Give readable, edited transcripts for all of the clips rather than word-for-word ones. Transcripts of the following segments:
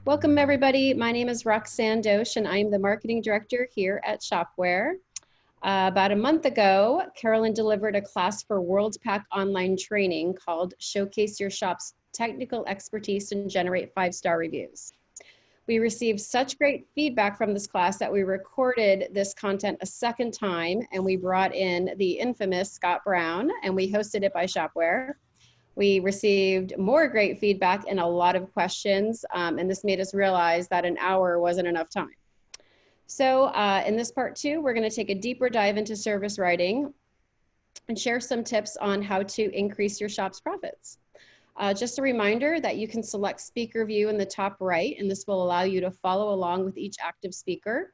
Welcome everybody. My name is Roxanne Dosh and I'm the marketing director here at Shop-Ware. About a month ago, Carolyn delivered a class for WorldPack online training called Showcase Your Shop's Technical Expertise and Generate 5-Star Reviews. We received such great feedback from this class that we recorded this content a second time and we brought in the infamous Scott Brown and we hosted it by Shop-Ware. We received more great feedback and a lot of questions, and this made us realize that an hour wasn't enough time. So in this part 2, we're going to take a deeper dive into service writing and share some tips on how to increase your shop's profits. Just a reminder that you can select speaker view in the top right, and this will allow you to follow along with each active speaker.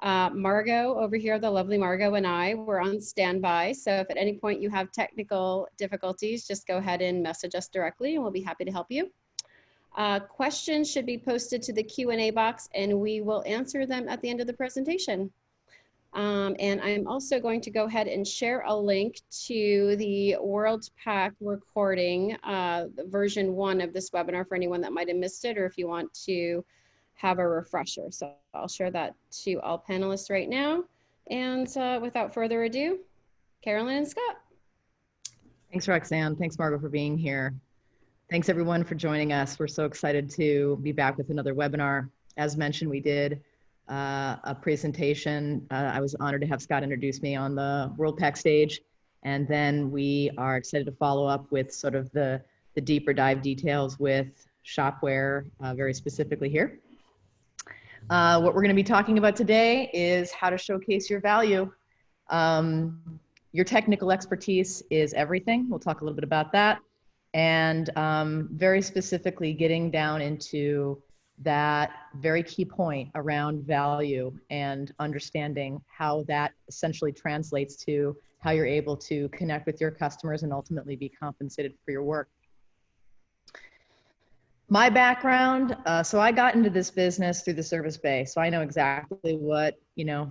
Margot over here, the lovely Margot, and I were on standby. So if at any point you have technical difficulties, just go ahead and message us directly and we'll be happy to help you. Questions should be posted to the Q&A box and we will answer them at the end of the presentation. And I'm also going to go ahead and share a link to the WorldPack recording, version 1 of this webinar for anyone that might have missed it or if you want to have a refresher. So I'll share that to all panelists right now. And without further ado, Carolyn and Scott. Thanks, Roxanne. Thanks, Margot, for being here. Thanks, everyone, for joining us. We're so excited to be back with another webinar. As mentioned, we did a presentation. I was honored to have Scott introduce me on the WorldPack stage. And then we are excited to follow up with sort of the deeper dive details with Shop-Ware, very specifically here. What we're going to be talking about today is how to showcase your value. Your technical expertise is everything. We'll talk a little bit about that. And very specifically getting down into that very key point around value and understanding how that essentially translates to how you're able to connect with your customers and ultimately be compensated for your work. My background, so I got into this business through the service bay, so I know exactly what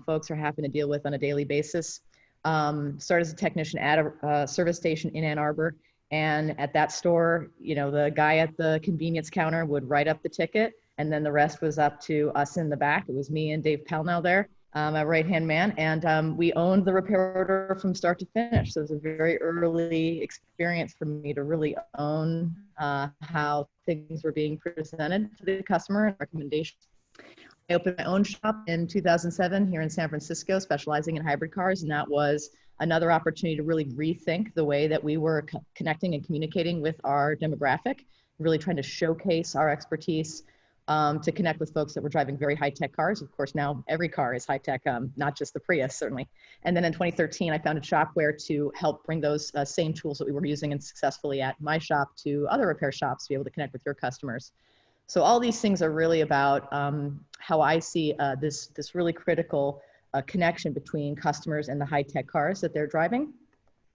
folks are having to deal with on a daily basis. Started as a technician at a service station in Ann Arbor, and at that store, the guy at the convenience counter would write up the ticket, and then the rest was up to us in the back. It was me and Dave Pelnow there, my right-hand man, and we owned the repair order from start to finish. So it was a very early experience for me to really own how things were being presented to the customer and recommendations. I opened my own shop in 2007 here in San Francisco, specializing in hybrid cars, and that was another opportunity to really rethink the way that we were connecting and communicating with our demographic, really trying to showcase our expertise to connect with folks that were driving very high-tech cars. Of course, now every car is high-tech, not just the Prius, certainly. And then in 2013, I founded Shop-Ware to help bring those same tools that we were using and successfully at my shop to other repair shops to be able to connect with your customers. So all these things are really about how I see this really critical connection between customers and the high-tech cars that they're driving.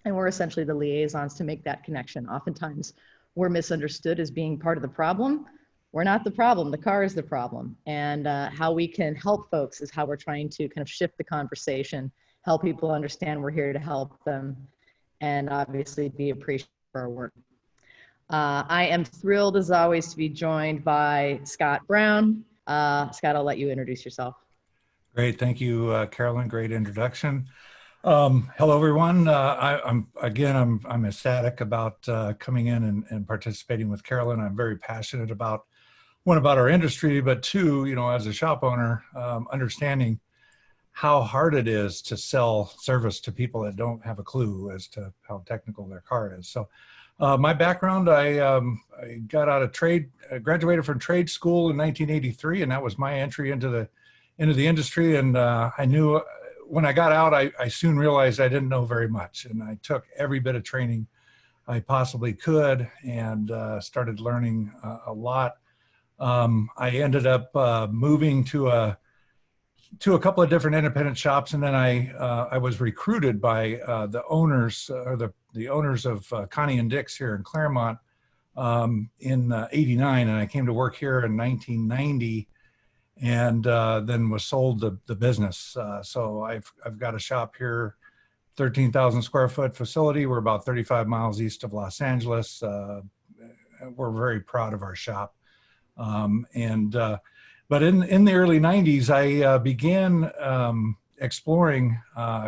And we're essentially the liaisons to make that connection. Oftentimes, we're misunderstood as being part of the problem. We're not the problem, the car is the problem. And how we can help folks is how we're trying to kind of shift the conversation, help people understand we're here to help them, and obviously be appreciated for our work. I am thrilled as always to be joined by Scott Brown. Scott, I'll let you introduce yourself. Great, thank you, Carolyn, great introduction. Hello, everyone. I'm ecstatic about coming in and participating with Carolyn. I'm very passionate about, one, about our industry, but two, as a shop owner, understanding how hard it is to sell service to people that don't have a clue as to how technical their car is. So my background, I got out of graduated from trade school in 1983, and that was my entry into the industry. And I knew when I got out, I soon realized I didn't know very much, and I took every bit of training I possibly could and started learning a lot. I ended up moving to a couple of different independent shops, and then I was recruited by the owners of Connie and Dick's here in Claremont in '89, and I came to work here in 1990. And then was sold the business. So I've got a shop here, 13,000 square foot facility. We're about 35 miles east of Los Angeles. We're very proud of our shop. But in the early 90s, I began exploring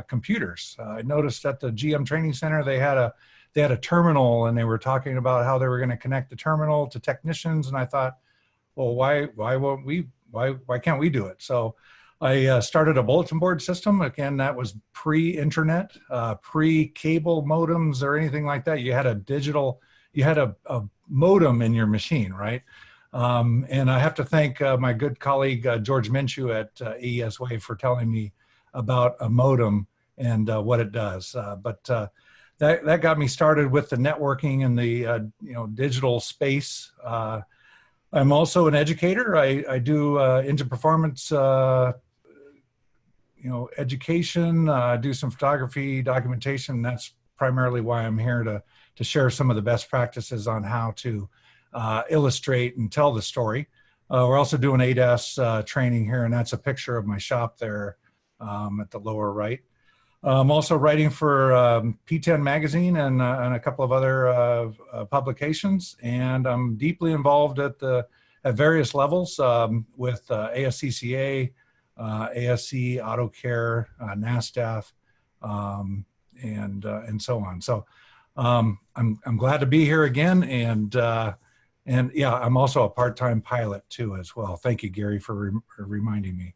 computers. I noticed at the GM Training Center they had a terminal, and they were talking about how they were going to connect the terminal to technicians. And I thought, well, why can't we do it? So I started a bulletin board system. Again, that was pre-internet, pre-cable modems or anything like that. You had a modem in your machine, right? And I have to thank my good colleague, George Minshew at AES Wave for telling me about a modem and what it does. But that got me started with the networking and the digital space. I'm also an educator. I do into performance education, do some photography, documentation. That's primarily why I'm here to share some of the best practices on how to illustrate and tell the story. We're also doing ADAS training here, and that's a picture of my shop there at the lower right. I'm also writing for P10 magazine and a couple of other publications, and I'm deeply involved at various levels with ASCCA, ASC, Auto Care, NASTAF, and so on. So I'm glad to be here again, and yeah, I'm also a part-time pilot too as well. Thank you, Gary, for reminding me.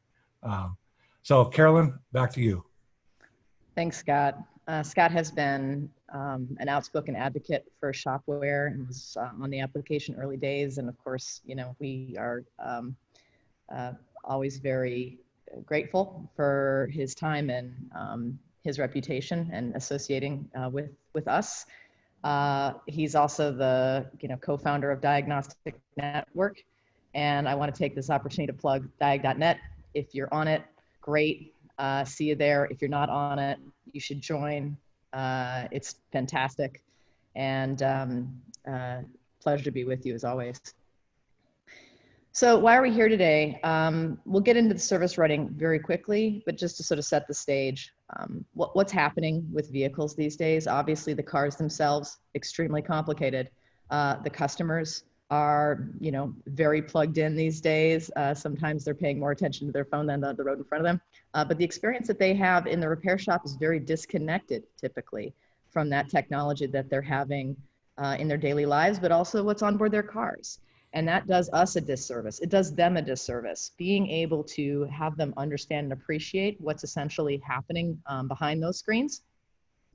So Carolyn, back to you. Thanks, Scott. Scott has been an outspoken advocate for Shop-Ware and was on the application early days. And of course, we are always very grateful for his time and his reputation and associating with us. He's also the co-founder of Diagnostic Network. And I want to take this opportunity to plug diag.net. If you're on it, great. See you there. If you're not on it, you should join. It's fantastic, and pleasure to be with you as always. So why are we here today? We'll get into the service writing very quickly, but just to sort of set the stage, what's happening with vehicles these days? Obviously, the cars themselves, extremely complicated. The customers are, very plugged in these days. Sometimes they're paying more attention to their phone than the road in front of them. But the experience that they have in the repair shop is very disconnected, typically, from that technology that they're having in their daily lives, but also what's on board their cars. And that does us a disservice. It does them a disservice. Being able to have them understand and appreciate what's essentially happening behind those screens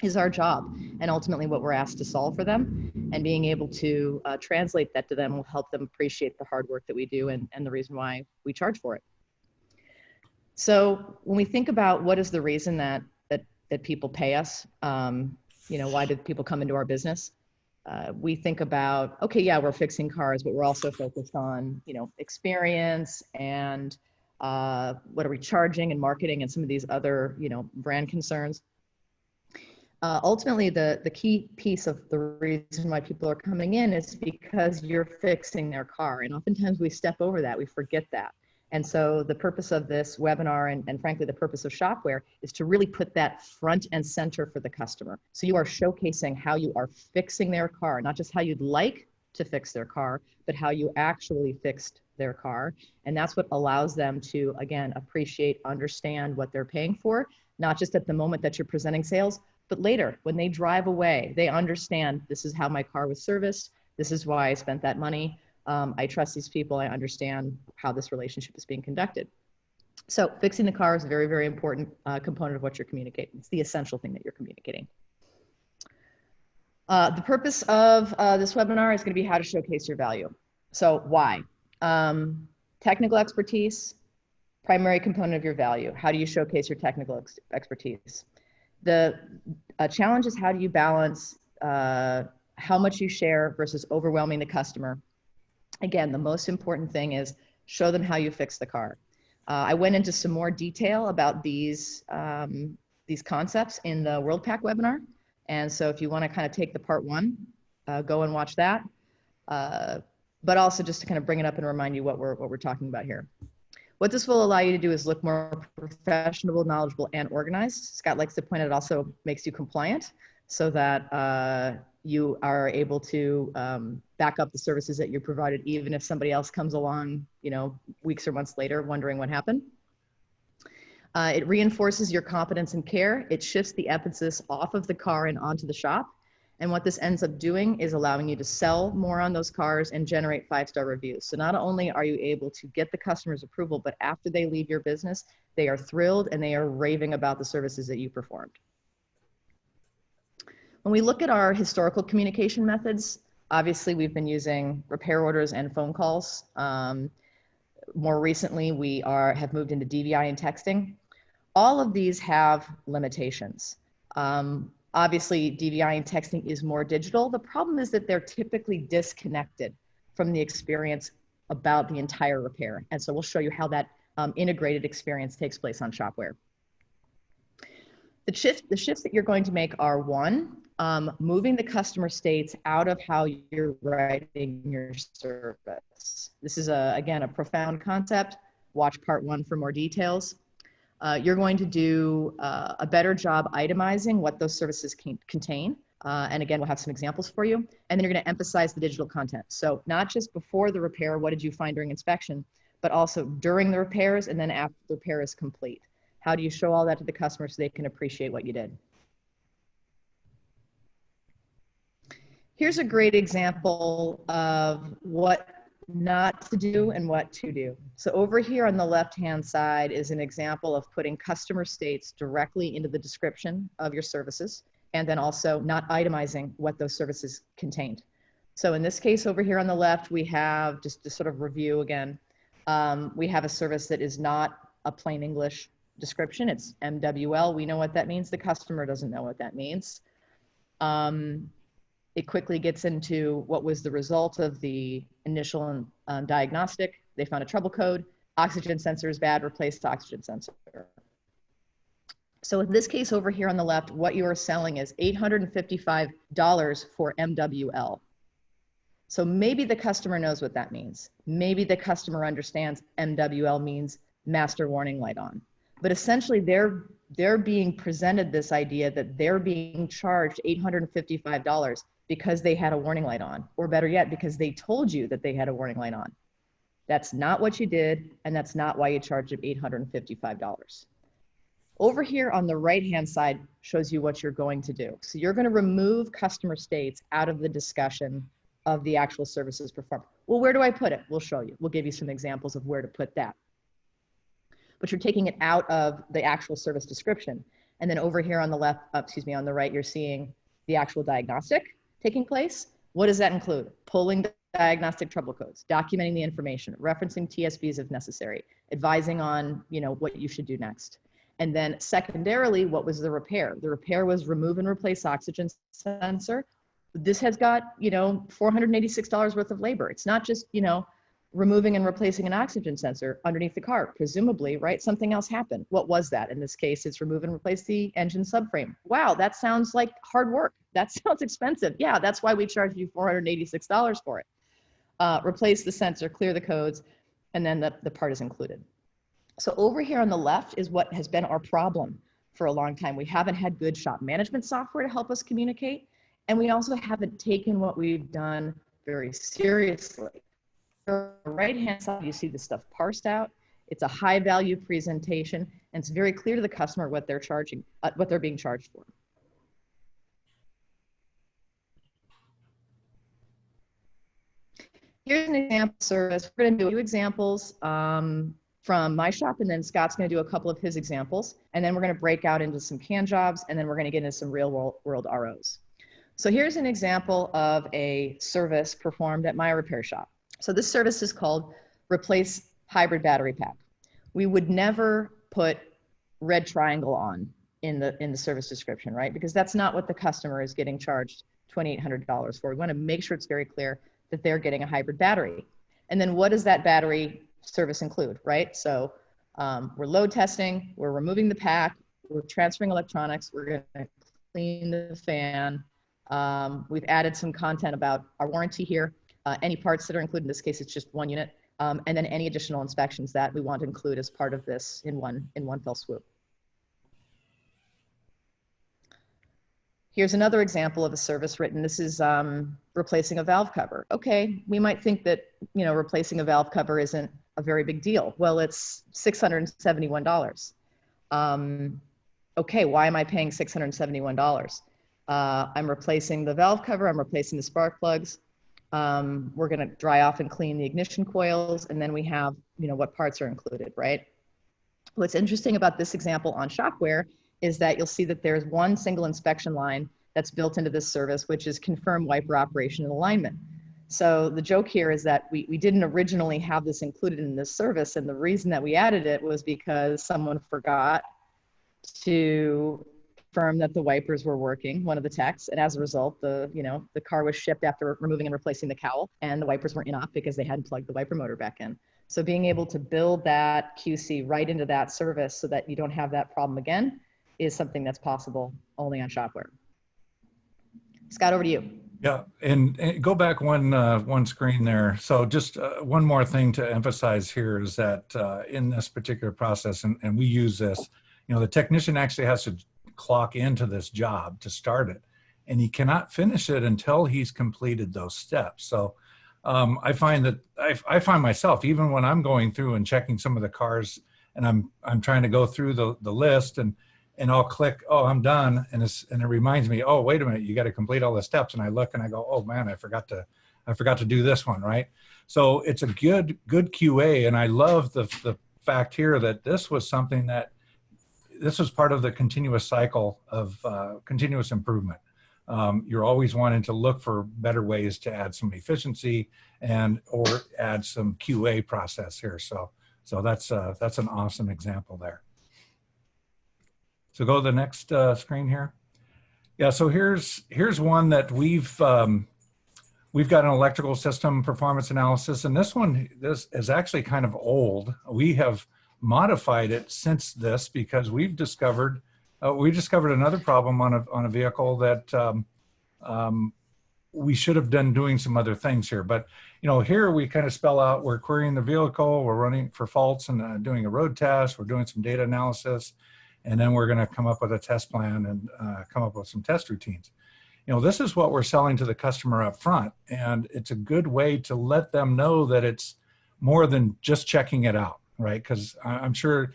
is our job, and ultimately what we're asked to solve for them. And being able to translate that to them will help them appreciate the hard work that we do and the reason why we charge for it. So when we think about what is the reason that people pay us, why do people come into our business? We think about, okay, yeah, we're fixing cars, but we're also focused on, experience and what are we charging and marketing and some of these other, brand concerns. Ultimately, the key piece of the reason why people are coming in is because you're fixing their car. And oftentimes we step over that, we forget that. And so the purpose of this webinar and frankly, the purpose of Shop-Ware is to really put that front and center for the customer. So you are showcasing how you are fixing their car, not just how you'd like to fix their car, but how you actually fixed their car. And that's what allows them to, again, appreciate, understand what they're paying for, not just at the moment that you're presenting sales, but later when they drive away, they understand this is how my car was serviced. This is why I spent that money. I trust these people. I understand how this relationship is being conducted. So fixing the car is a very, very important component of what you're communicating. It's the essential thing that you're communicating. The purpose of this webinar is going to be how to showcase your value. So why? Technical expertise, primary component of your value. How do you showcase your technical expertise? The challenge is how do you balance how much you share versus overwhelming the customer. Again, the most important thing is show them how you fix the car. I went into some more detail about these concepts in the WorldPack webinar. And so if you want to kind of take the part one, go and watch that. But also just to kind of bring it up and remind you what we're talking about here. What this will allow you to do is look more professional, knowledgeable, and organized. Scott likes to point out it also makes you compliant so that you are able to back up the services that you provided, even if somebody else comes along, you know, weeks or months later, wondering what happened. It reinforces your competence and care. It shifts the emphasis off of the car and onto the shop. And what this ends up doing is allowing you to sell more on those cars and generate 5-star reviews. So not only are you able to get the customer's approval, but after they leave your business, they are thrilled and they are raving about the services that you performed. When we look at our historical communication methods, obviously we've been using repair orders and phone calls. More recently, we have moved into DVI and texting. All of these have limitations. Obviously, DVI and texting is more digital. The problem is that they're typically disconnected from the experience about the entire repair. And so we'll show you how that integrated experience takes place on Shop-Ware. The shifts that you're going to make are: one, moving the customer states out of how you're writing your service. This is, again, a profound concept. Watch part 1 for more details. You're going to do a better job itemizing what those services contain. And again, we'll have some examples for you. And then you're going to emphasize the digital content. So not just before the repair, what did you find during inspection, but also during the repairs and then after the repair is complete. How do you show all that to the customer so they can appreciate what you did? Here's a great example of what not to do and what to do. So over here on the left-hand side is an example of putting customer states directly into the description of your services, and then also not itemizing what those services contained. So in this case over here on the left, we have, just to sort of review again, we have a service that is not a plain English description. It's MWL. We know what that means. The customer doesn't know what that means. It quickly gets into what was the result of the initial diagnostic. They found a trouble code. Oxygen sensor is bad, replace the oxygen sensor. So in this case over here on the left, what you are selling is $855 for MWL. So maybe the customer knows what that means. Maybe the customer understands MWL means master warning light on. But essentially they're being presented this idea that they're being charged $855 because they had a warning light on, or better yet, because they told you that they had a warning light on. That's not what you did, and that's not why you charged them $855. Over here on the right-hand side shows you what you're going to do. So you're going to remove customer states out of the discussion of the actual services performed. Well, where do I put it? We'll show you. We'll give you some examples of where to put that. But you're taking it out of the actual service description. And then over here on the left, on the right, you're seeing the actual diagnostic taking place. What does that include? Pulling diagnostic trouble codes, documenting the information, referencing TSBs if necessary, advising on, you know, what you should do next. And then secondarily, what was the repair? The repair was remove and replace oxygen sensor. This has got, you know, $486 worth of labor. It's not just, you know, removing and replacing an oxygen sensor underneath the car. Presumably, right, something else happened. What was that? In this case, it's remove and replace the engine subframe. Wow, that sounds like hard work. That sounds expensive. Yeah, that's why we charge you $486 for it. Replace the sensor, clear the codes, and then the part is included. So over here on the left is what has been our problem for a long time. We haven't had good shop management software to help us communicate, and we also haven't taken what we've done very seriously. On the right-hand side, you see the stuff parsed out. It's a high-value presentation, and it's very clear to the customer what they're charging, what they're being charged for. Here's an example service. We're going to do a few examples from my shop, and then Scott's going to do a couple of his examples, and then we're going to break out into some can jobs, and then we're going to get into some real world ROs. So here's an example of a service performed at my repair shop. So this service is called Replace Hybrid Battery Pack. We would never put red triangle on in the service description, right? Because that's not what the customer is getting charged $2,800 for. We want to make sure it's very clear that they're getting a hybrid battery. And then what does that battery service include, right? So we're load testing, we're removing the pack, we're transferring electronics, we're going to clean the fan. We've added some content about our warranty here. Any parts that are included, in this case, it's just one unit, and then any additional inspections that we want to include as part of this in one fell swoop. Here's another example of a service written. This is replacing a valve cover. Okay, we might think that, you know, replacing a valve cover isn't a very big deal. Well, it's $671. Okay, why am I paying $671? I'm replacing the valve cover, I'm replacing the spark plugs. We're gonna dry off and clean the ignition coils, and then we have, you know, what parts are included, right? What's interesting about this example on Shop-Ware is that you'll see that there's one single inspection line that's built into this service, which is confirm wiper operation and alignment. So the joke here is that we didn't originally have this included in this service, and the reason that we added it was because someone forgot to confirm that the wipers were working, one of the techs, and as a result, the car was shipped after removing and replacing the cowl, and the wipers weren't in op because they hadn't plugged the wiper motor back in. So being able to build that QC right into that service so that you don't have that problem again is something that's possible only on Shop-Ware. Scott, over to you. Yeah, and go back one screen there. So just one more thing to emphasize here is that in this particular process, and we use this, you know, the technician actually has to clock into this job to start it, and he cannot finish it until he's completed those steps. So I find that I find myself, even when I'm going through and checking some of the cars, and I'm trying to go through the list, and I'll click, oh, I'm done, and it reminds me, oh, wait a minute, you got to complete all the steps, and I look and I go, oh man, I forgot to do this one, right? So it's a good QA, and I love the fact here that this was something that this was part of the continuous cycle of continuous improvement. You're always wanting to look for better ways to add some efficiency or add some QA process here. So that's an awesome example there. So go to the next screen here. Yeah, so here's one that we've got an electrical system performance analysis, and this is actually kind of old. We have modified it since this because we discovered another problem on a vehicle that we should have been doing some other things here. But you know, here we kind of spell out, we're querying the vehicle, we're running for faults and doing a road test, we're doing some data analysis, and then we're going to come up with a test plan and come up with some test routines. You know, this is what we're selling to the customer up front, and it's a good way to let them know that it's more than just checking it out, right? Because I'm sure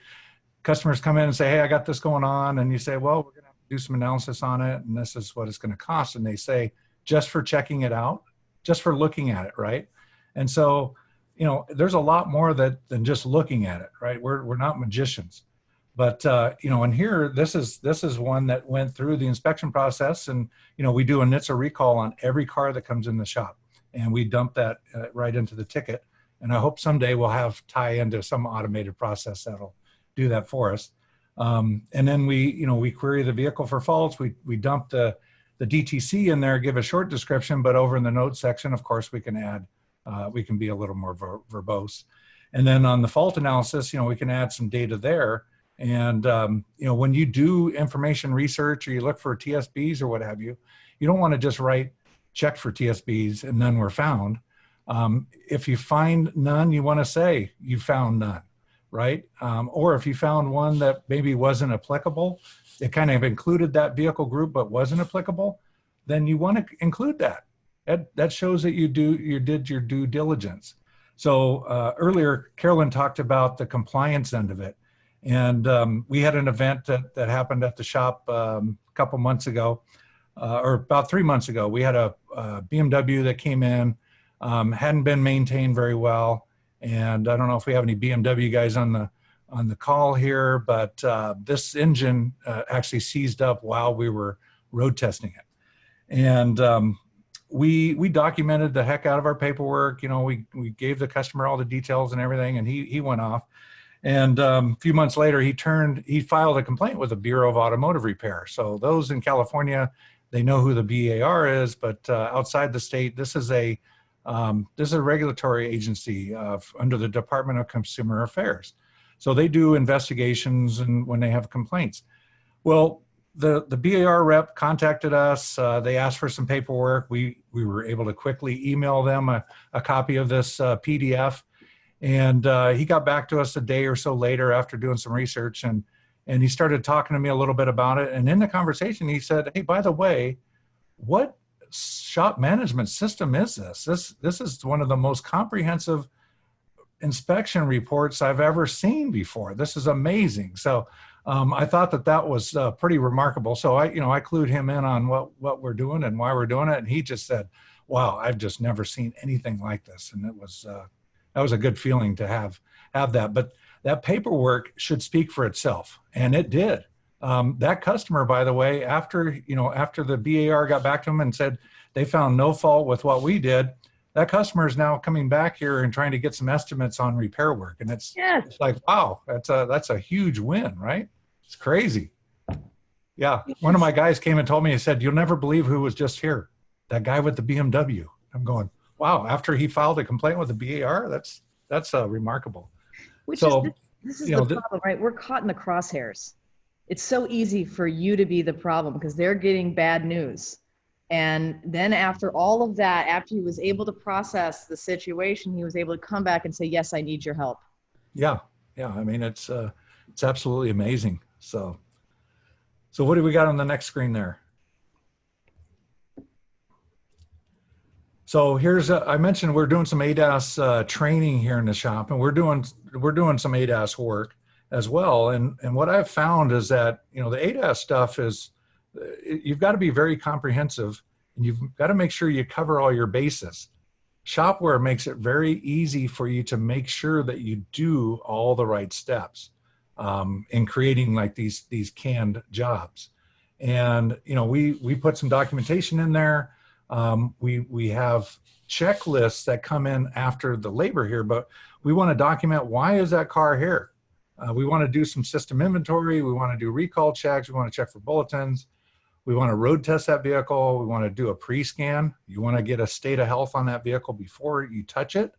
customers come in and say, hey, I got this going on, and you say, well, we're going to have to do some analysis on it, and this is what it's going to cost. And they say, just for checking it out, just for looking at it, right? And so, you know, there's a lot more than just looking at it, right? We're not magicians. But you know, and here, this is one that went through the inspection process, and you know, we do a NHTSA recall on every car that comes in the shop, and we dump that right into the ticket. And I hope someday we'll have tie into some automated process that'll do that for us. And then we query the vehicle for faults. We dump the DTC in there, give a short description, but over in the notes section, of course, we can add, we can be a little more verbose. And then on the fault analysis, you know, we can add some data there. And, you know, when you do information research or you look for TSBs or what have you, you don't want to just write check for TSBs and none were found. If you find none, you want to say you found none, right? Or if you found one that maybe wasn't applicable, it kind of included that vehicle group but wasn't applicable, then you want to include that. That shows that you did your due diligence. So earlier, Carolyn talked about the compliance end of it. And we had an event that happened at the shop a couple months ago, or about 3 months ago. We had a BMW that came in, hadn't been maintained very well. And I don't know if we have any BMW guys on the call here, but this engine actually seized up while we were road testing it. And we documented the heck out of our paperwork. You know, we gave the customer all the details and everything, and he went off. And a few months later, he filed a complaint with the Bureau of Automotive Repair. So those in California, they know who the BAR is, but outside the state, this is a regulatory agency under the Department of Consumer Affairs. So they do investigations and when they have complaints. Well, the BAR rep contacted us. They asked for some paperwork. We were able to quickly email them a copy of this PDF. And he got back to us a day or so later after doing some research, and And he started talking to me a little bit about it. And in the conversation, he said, hey, by the way, what shop management system is this? This is one of the most comprehensive inspection reports I've ever seen before. This is amazing. So I thought that was pretty remarkable. So I clued him in on what we're doing and why we're doing it. And he just said, wow, I've just never seen anything like this. And it was, that was a good feeling to have that. But that paperwork should speak for itself. And it did. That customer, by the way, after the BAR got back to him and said they found no fault with what we did, that customer is now coming back here and trying to get some estimates on repair work. And it's like, wow, that's a huge win, right? It's crazy. Yeah. One of my guys came and told me, he said, you'll never believe who was just here. That guy with the BMW. I'm going, wow, after he filed a complaint with the BAR, that's remarkable. Which so, this is the problem, right? We're caught in the crosshairs. It's so easy for you to be the problem because they're getting bad news. And then after all of that, after he was able to process the situation, he was able to come back and say, yes, I need your help. Yeah. Yeah. I mean, it's absolutely amazing. So what do we got on the next screen there? So here's, I mentioned we're doing some ADAS training here in the shop, and we're doing some ADAS work as well. And what I've found is that, the ADAS stuff is, you've got to be very comprehensive, and you've got to make sure you cover all your bases. Shop-Ware makes it very easy for you to make sure that you do all the right steps in creating like these canned jobs. And, we put some documentation in there. We have checklists that come in after the labor here, but we want to document, why is that car here? We want to do some system inventory. We want to do recall checks. We want to check for bulletins. We want to road test that vehicle. We want to do a pre-scan. You want to get a state of health on that vehicle before you touch it.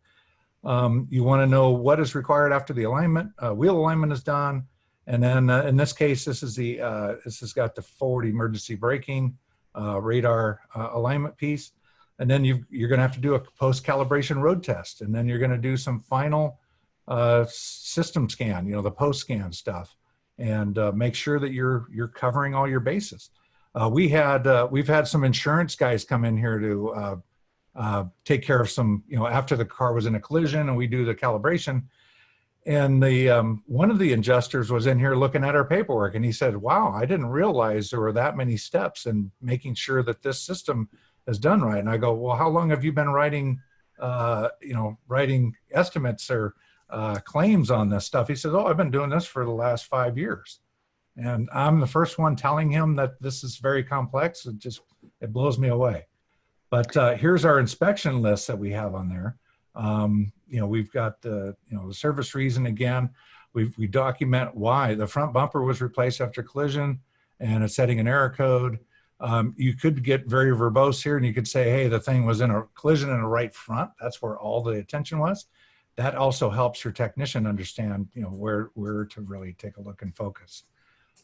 You want to know what is required after the alignment. Wheel alignment is done. And then in this case, this has got the forward emergency braking, radar alignment piece. And then you're going to have to do a post-calibration road test. And then you're going to do some final system scan, the post-scan stuff, and make sure that you're covering all your bases. We've had some insurance guys come in here to take care of some, after the car was in a collision, and we do the calibration. And one of the adjusters was in here looking at our paperwork, and he said, wow, I didn't realize there were that many steps in making sure that this system is done right. And I go, well, how long have you been writing estimates or claims on this stuff? He says, oh, I've been doing this for the last 5 years. And I'm the first one telling him that this is very complex. It blows me away. But here's our inspection list that we have on there. We've got the service reason again. We document why the front bumper was replaced after collision, and it's setting an error code. You could get very verbose here, and you could say, hey, the thing was in a collision in the right front. That's where all the attention was. That also helps your technician understand, where to really take a look and focus.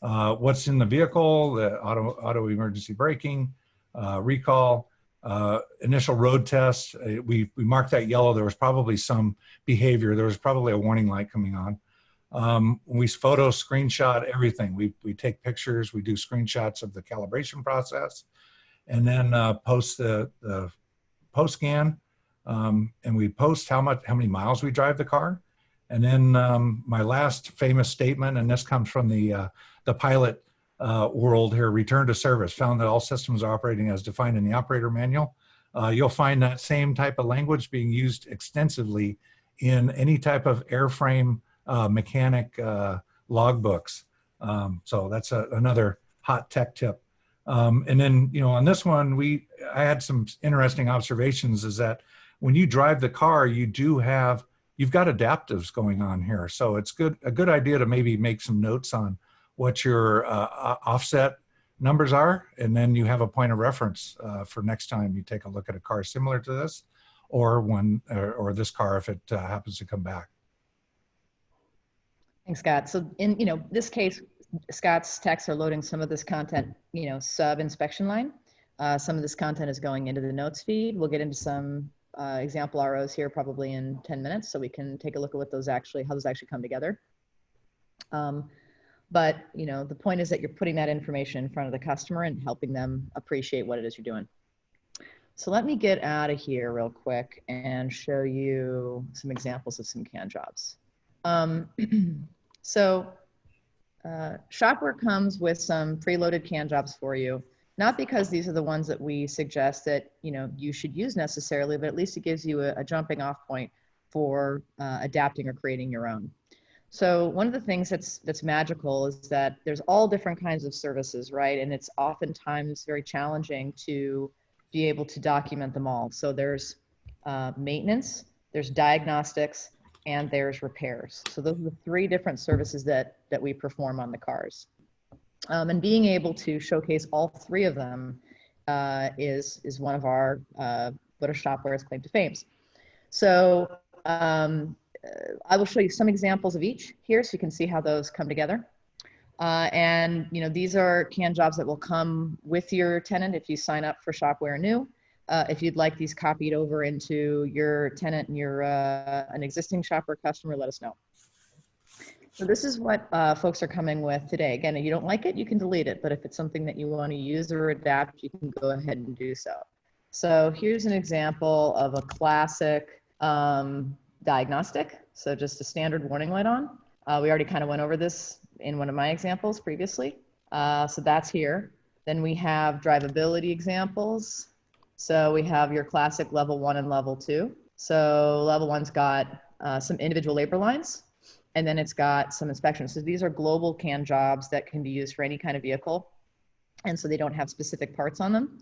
What's in the vehicle, the auto emergency braking, recall, initial road test. We marked that yellow. There was probably some behavior. There was probably a warning light coming on. We photo, screenshot everything. We take pictures. We do screenshots of the calibration process, and then post the post scan, and we post how many miles we drive the car. And then my last famous statement, and this comes from the pilot world here, return to service, found that all systems are operating as defined in the operator manual. You'll find that same type of language being used extensively in any type of airframe mechanic logbooks. So that's another hot tech tip. And then, on this one, I had some interesting observations, is that when you drive the car, you've got adaptives going on here. So it's a good idea to maybe make some notes on what your offset numbers are, and then you have a point of reference for next time you take a look at a car similar to this, or this car if it happens to come back. Thanks, Scott. So in this case, Scott's techs are loading some of this content, sub inspection line. Some of this content is going into the notes feed. We'll get into some example ROs here probably in 10 minutes, so we can take a look at how those actually come together. But, the point is that you're putting that information in front of the customer and helping them appreciate what it is you're doing. So let me get out of here real quick and show you some examples of some can jobs. Shop-Ware comes with some preloaded can jobs for you, not because these are the ones that we suggest that you should use necessarily, but at least it gives you a jumping off point for adapting or creating your own. So one of the things that's magical is that there's all different kinds of services, right? And it's oftentimes very challenging to be able to document them all. So there's maintenance, there's diagnostics, and there's repairs. So those are the three different services that we perform on the cars. And being able to showcase all three of them is one of our what a Shop-Ware's claim to fame. So I will show you some examples of each here so you can see how those come together. And these are can jobs that will come with your tenant if you sign up for Shop-Ware New. If you'd like these copied over into your tenant and you're an existing Shop-Ware customer, let us know. So this is what folks are coming with today. Again, if you don't like it, you can delete it. But if it's something that you want to use or adapt, you can go ahead and do so. So here's an example of a classic diagnostic. So just a standard warning light on. We already kind of went over this in one of my examples previously. So that's here. Then we have drivability examples. So we have your classic level 1 and level 2. So level 1's got some individual labor lines, and then it's got some inspections. So these are global can jobs that can be used for any kind of vehicle, and so they don't have specific parts on them.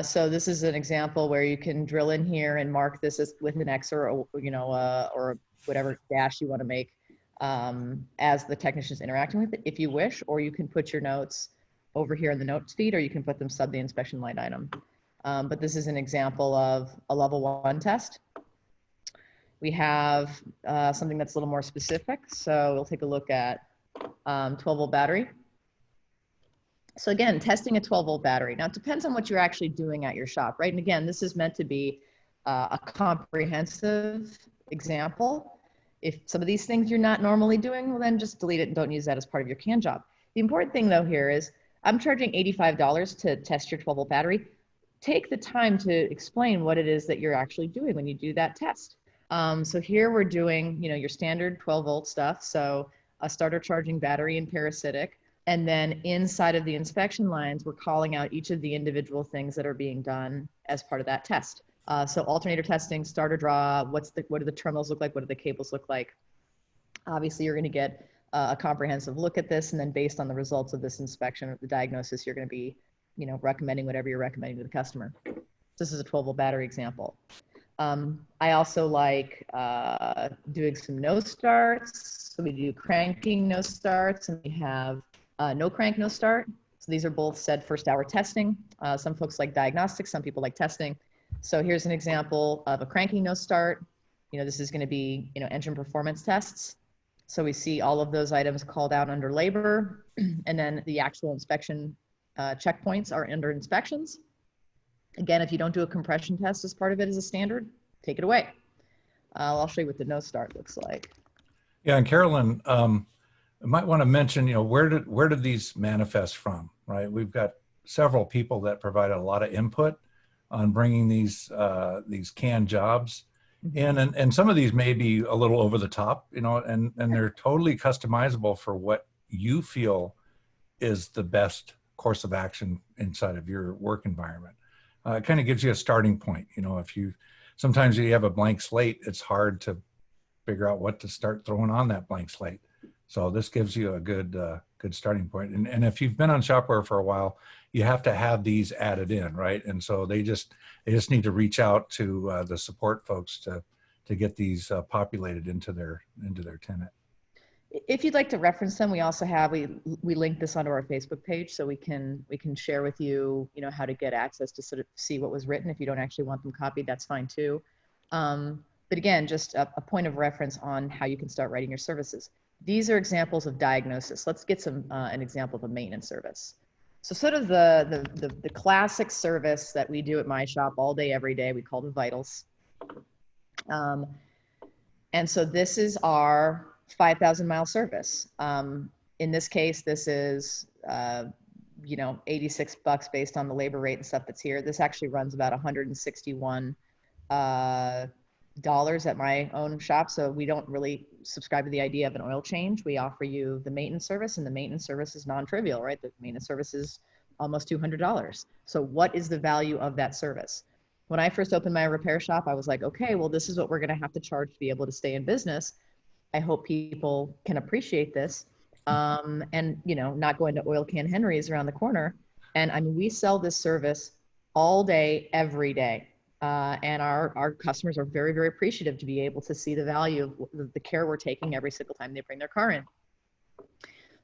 So this is an example where you can drill in here and mark this as with an X or whatever dash you want to make as the technician's interacting with it, if you wish, or you can put your notes over here in the notes feed, or you can put them sub the inspection line item. But this is an example of a level 1 test. We have something that's a little more specific. So we'll take a look at 12-volt battery. So again, testing a 12-volt battery. Now it depends on what you're actually doing at your shop, right? And again, this is meant to be a comprehensive example. If some of these things you're not normally doing, well then just delete it and don't use that as part of your can job. The important thing though here is I'm charging $85 to test your 12-volt battery. Take the time to explain what it is that you're actually doing when you do that test. So here we're doing, your standard 12-volt stuff. So a starter charging battery and parasitic. And then inside of the inspection lines, we're calling out each of the individual things that are being done as part of that test. So alternator testing, starter draw, what do the terminals look like? What do the cables look like? Obviously, you're going to get a comprehensive look at this. And then based on the results of this inspection or the diagnosis, you're going to be, recommending whatever you're recommending to the customer. This is a 12-volt battery example. I also like doing some no starts. So we do cranking no starts, and we have no crank, no start. So these are both said first hour testing. Some folks like diagnostics, some people like testing. So here's an example of a cranking no start. This is going to be, engine performance tests. So we see all of those items called out under labor, and then the actual inspection checkpoints are under inspections. Again, if you don't do a compression test as part of it as a standard, take it away. I'll show you what the no start looks like. Yeah, and Carolyn, I might want to mention, where did these manifest from, right? We've got several people that provided a lot of input on bringing these canned jobs in, and some of these may be a little over the top, and they're totally customizable for what you feel is the best course of action inside of your work environment. It kind of gives you a starting point. Sometimes you have a blank slate, it's hard to figure out what to start throwing on that blank slate. So this gives you a good starting point. And if you've been on Shop-Ware for a while, you have to have these added in, right? And so they just need to reach out to the support folks to get these populated into their tenant. If you'd like to reference them, we also have, we link this onto our Facebook page, so we can share with you, how to get access to sort of see what was written. If you don't actually want them copied, that's fine too. But again, just a point of reference on how you can start writing your services. These are examples of diagnosis. Let's get an example of a maintenance service. So sort of the classic service that we do at my shop all day, every day, we call the vitals. And so this is our 5,000 mile service. In this case, this is, you know, $86 based on the labor rate and stuff that's here. This actually runs about $161 dollars at my own shop. So we don't really subscribe to the idea of an oil change. We offer you the maintenance service, and the maintenance service is non-trivial, right? The maintenance service is almost $200. So what is the value of that service? When I first opened my repair shop, I was like, okay, well, this is what we're going to have to charge to be able to stay in business. I hope people can appreciate this. And, you know, not going to Oil Can Henry's around the corner. And I mean, we sell this service all day, every day. And our customers are very, very appreciative to be able to see the value of the care we're taking every single time they bring their car in.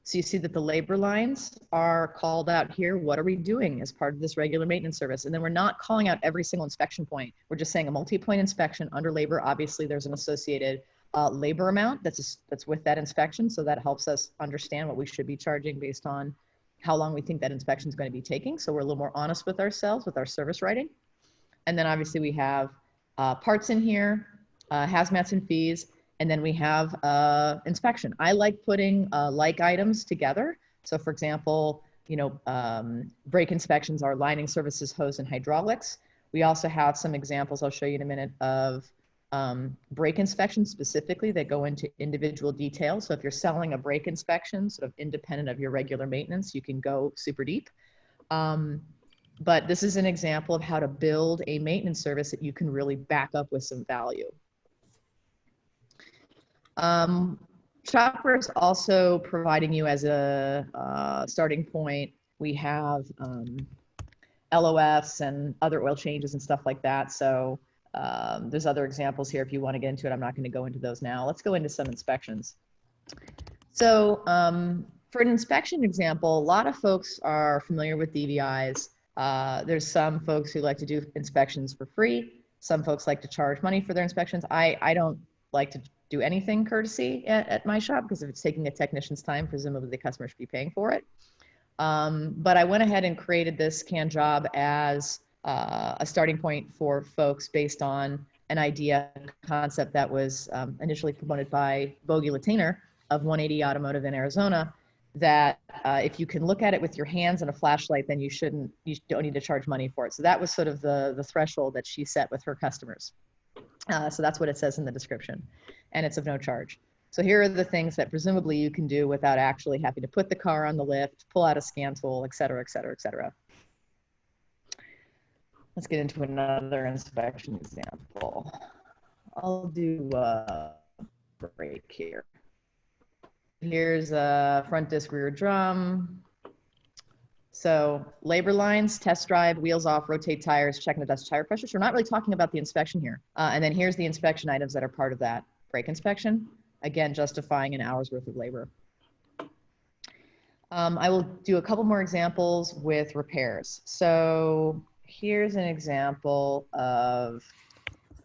So you see that the labor lines are called out here. What are we doing as part of this regular maintenance service? And then we're not calling out every single inspection point. We're just saying a multi-point inspection under labor. Obviously, there's an associated labor amount that's with that inspection. So that helps us understand what we should be charging based on how long we think that inspection is going to be taking. So we're a little more honest with ourselves with our service writing. And then obviously we have parts in here, hazmats and fees, and then we have inspection. I like putting like items together. So for example, you know, brake inspections are lining services, hose, and hydraulics. We also have some examples I'll show you in a minute of brake inspections specifically that go into individual details. So if you're selling a brake inspection, sort of independent of your regular maintenance, you can go super deep. But this is an example of how to build a maintenance service that you can really back up with some value. Shop-Ware is also providing you as a starting point. We have LOFs and other oil changes and stuff like that. So there's other examples here if you want to get into it. I'm not going to go into those now. Let's go into some inspections. So for an inspection example, a lot of folks are familiar with DVIs. There's some folks who like to do inspections for free. Some folks like to charge money for their inspections. I don't like to do anything courtesy at my shop, because if it's taking a technician's time, presumably the customer should be paying for it. But I went ahead and created this can job as a starting point for folks based on an idea concept that was initially promoted by Bogie Latiner of 180 Automotive in Arizona, that if you can look at it with your hands and a flashlight, then you don't need to charge money for it. So that was sort of the threshold that she set with her customers. So that's what it says in the description, and it's of no charge. So here are the things that presumably you can do without actually having to put the car on the lift, pull out a scan tool, et cetera, et cetera, et cetera. Let's get into another inspection example. I'll do a break here. Here's a front disc rear drum. So labor lines, test drive, wheels off, rotate tires, checking the dust tire pressure. So we're not really talking about the inspection here. And then here's the inspection items that are part of that brake inspection. Again, justifying an hour's worth of labor. I will do a couple more examples with repairs. So here's an example of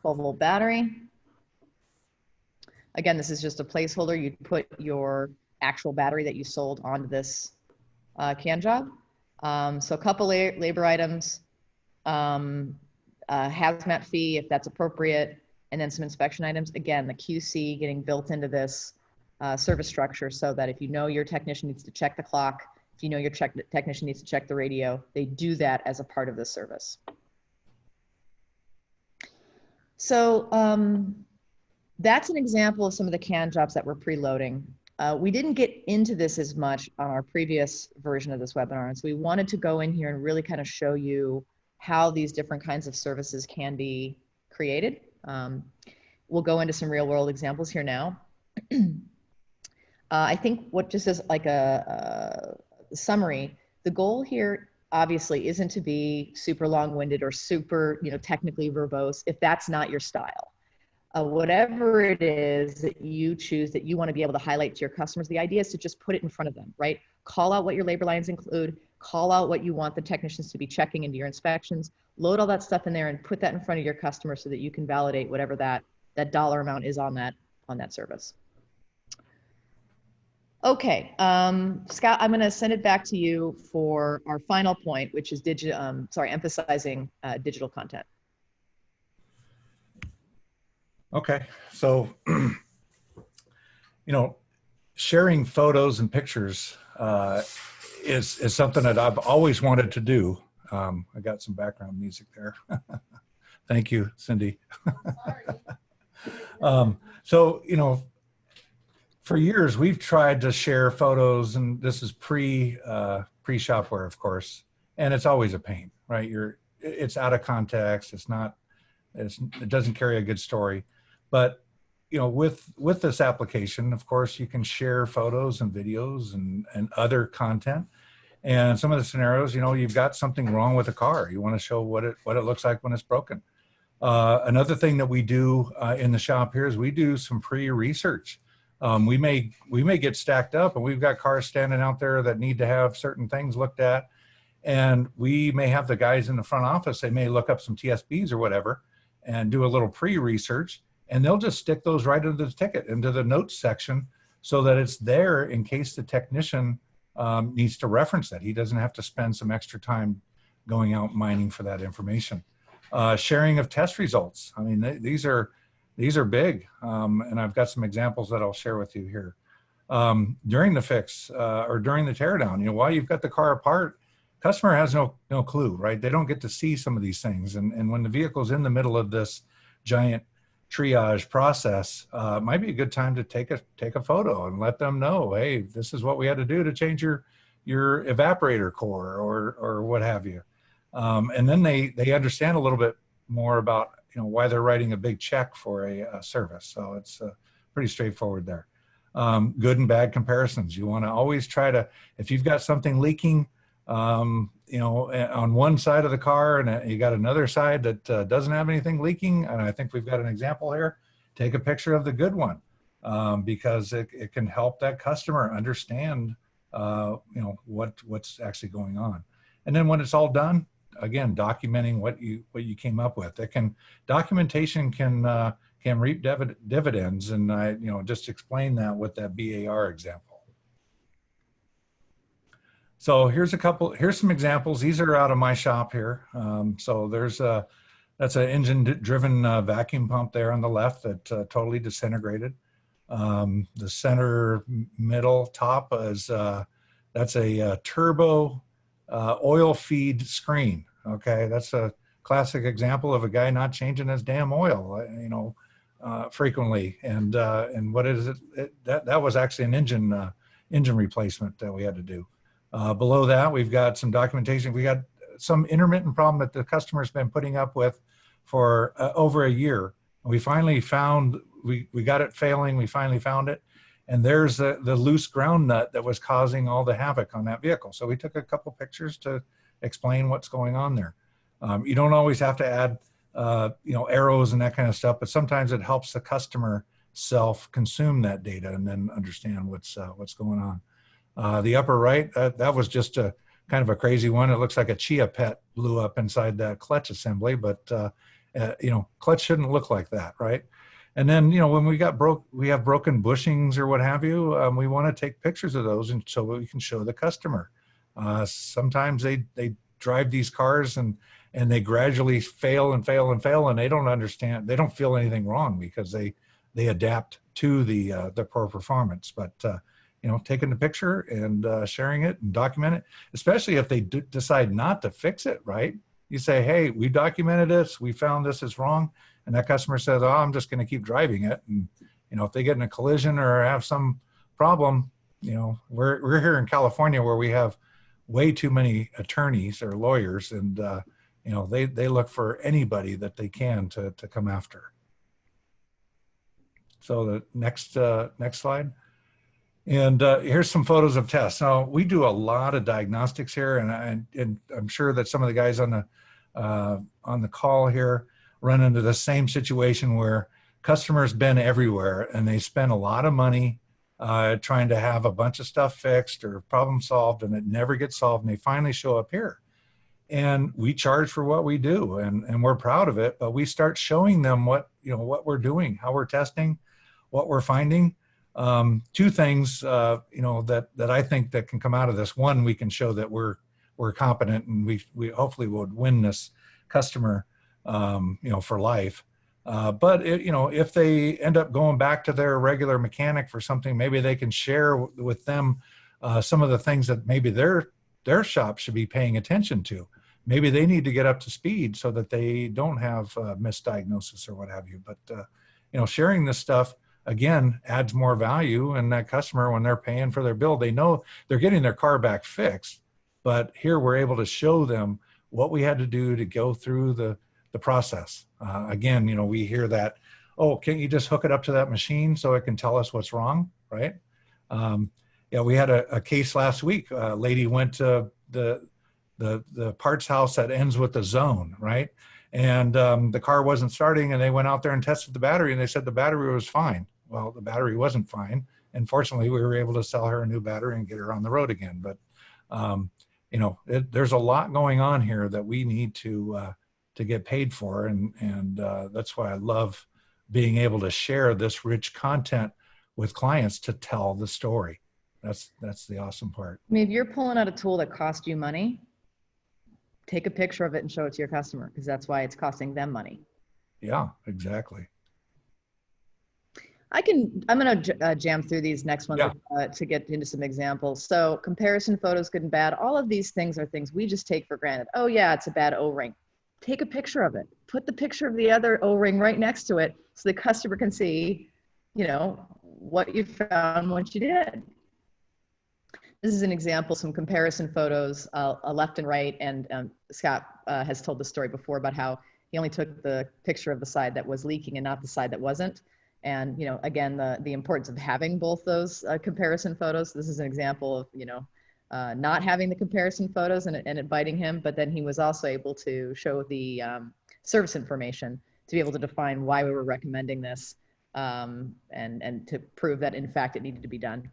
12-volt battery. Again, this is just a placeholder. You put your actual battery that you sold onto this can job. So a couple labor items, hazmat fee if that's appropriate, and then some inspection items. Again, the QC getting built into this service structure so that if you know your technician needs to check the clock, if you know your technician needs to check the radio, they do that as a part of the service. So that's an example of some of the can jobs that we're preloading. We didn't get into this as much on our previous version of this webinar, and so we wanted to go in here and really kind of show you how these different kinds of services can be created. We'll go into some real world examples here now. I think what just as like a summary, the goal here obviously isn't to be super long-winded or super, technically verbose if that's not your style. Whatever it is that you choose that you want to be able to highlight to your customers, the idea is to just put it in front of them, right? Call out what your labor lines include, call out what you want the technicians to be checking into your inspections, load all that stuff in there and put that in front of your customer so that you can validate whatever that dollar amount is on that service. Okay, Scott, I'm going to send it back to you for our final point, which is emphasizing digital content. Okay, so, sharing photos and pictures is something that I've always wanted to do. I got some background music there. Thank you, Cindy. So, you know, for years we've tried to share photos, and this is pre-Shop-Ware, of course, and it's always a pain, right? It's out of context. It doesn't carry a good story. But you know, with this application, of course, you can share photos and videos and other content. And some of the scenarios, you know, you've got something wrong with a car. You want to show what it looks like when it's broken. Another thing that we do in the shop here is we do some pre-research. We may get stacked up, and we've got cars standing out there that need to have certain things looked at. And we may have the guys in the front office, they may look up some TSBs or whatever and do a little pre-research, and they'll just stick those right into the ticket, into the notes section, so that it's there in case the technician needs to reference that. He doesn't have to spend some extra time going out mining for that information. Sharing of test results. I mean, these are big, and I've got some examples that I'll share with you here. During the fix or during the teardown, you know, while you've got the car apart, customer has no clue, right? They don't get to see some of these things. And when the vehicle's in the middle of this giant triage process, it might be a good time to take a photo and let them know, hey, this is what we had to do to change your evaporator core or what have you. And then they understand a little bit more about, you know, why they're writing a big check for a service. So it's pretty straightforward there. Good and bad comparisons. You want to always try to, if you've got something leaking, you know, on one side of the car and you got another side that doesn't have anything leaking, and I think we've got an example here, take a picture of the good one, because it can help that customer understand, you know, what's actually going on. And then when it's all done, again, documenting what you came up with. Documentation can reap dividends, and I, you know, just explain that with that BAR example. So here's some examples. These are out of my shop here. So that's an engine-driven vacuum pump there on the left that totally disintegrated. The center middle top is that's a turbo oil feed screen. Okay, that's a classic example of a guy not changing his damn oil, you know, frequently. And what is it? That was actually an engine replacement that we had to do. Below that, we've got some documentation. We got some intermittent problem that the customer's been putting up with for over a year. We finally found, we got it failing, we finally found it. And there's the loose ground nut that was causing all the havoc on that vehicle. So we took a couple pictures to explain what's going on there. You don't always have to add, you know, arrows and that kind of stuff, but sometimes it helps the customer self-consume that data and then understand what's going on. The upper right, that was just a kind of a crazy one. It looks like a chia pet blew up inside that clutch assembly, but you know, clutch shouldn't look like that, right? And then, you know, when we have broken bushings or what have you, we want to take pictures of those and so we can show the customer. Sometimes they drive these cars and they gradually fail and fail and fail, and they don't understand, they don't feel anything wrong because they adapt to the poor performance. But you know, taking the picture and sharing it and document it, especially if they decide not to fix it, right? You say, hey, we documented this, we found this is wrong. And that customer says, oh, I'm just going to keep driving it. And, you know, if they get in a collision or have some problem, you know, we're here in California where we have way too many attorneys or lawyers, and, you know, they look for anybody that they can to come after. So the next slide. And here's some photos of tests. Now, we do a lot of diagnostics here, and I'm sure that some of the guys on the call here run into the same situation where customers been everywhere and they spend a lot of money trying to have a bunch of stuff fixed or problem solved, and it never gets solved, and they finally show up here. And we charge for what we do, and we're proud of it, but we start showing them what we're doing, how we're testing, what we're finding. Two things, you know, that I think that can come out of this. One, we can show that we're competent, and we hopefully would win this customer, you know, for life. But if they end up going back to their regular mechanic for something, maybe they can share with them some of the things that maybe their shop should be paying attention to. Maybe they need to get up to speed so that they don't have misdiagnosis or what have you. But sharing this stuff again adds more value, and that customer, when they're paying for their bill, they know they're getting their car back fixed. But here we're able to show them what we had to do to go through the process. Again, we hear that, oh, can't you just hook it up to that machine so it can tell us what's wrong, right? We had a case last week. A lady went to the parts house that ends with the zone, right? And the car wasn't starting, and they went out there and tested the battery, and they said the battery was fine. Well, the battery wasn't fine. And fortunately, we were able to sell her a new battery and get her on the road again. But, there's a lot going on here that we need to get paid for. And that's why I love being able to share this rich content with clients to tell the story. That's the awesome part. I mean, if you're pulling out a tool that cost you money, take a picture of it and show it to your customer, because that's why it's costing them money. Yeah, exactly. I'm going to jam through these next ones to get into some examples. So comparison photos, good and bad. All of these things are things we just take for granted. Oh yeah, it's a bad O-ring. Take a picture of it. Put the picture of the other O-ring right next to it so the customer can see, what you found, what you did. This is an example, some comparison photos, left and right. And Scott has told the story before about how he only took the picture of the side that was leaking and not the side that wasn't. And, again, the importance of having both those comparison photos. This is an example of, not having the comparison photos and it biting him, but then he was also able to show the service information to be able to define why we were recommending this and to prove that, in fact, it needed to be done.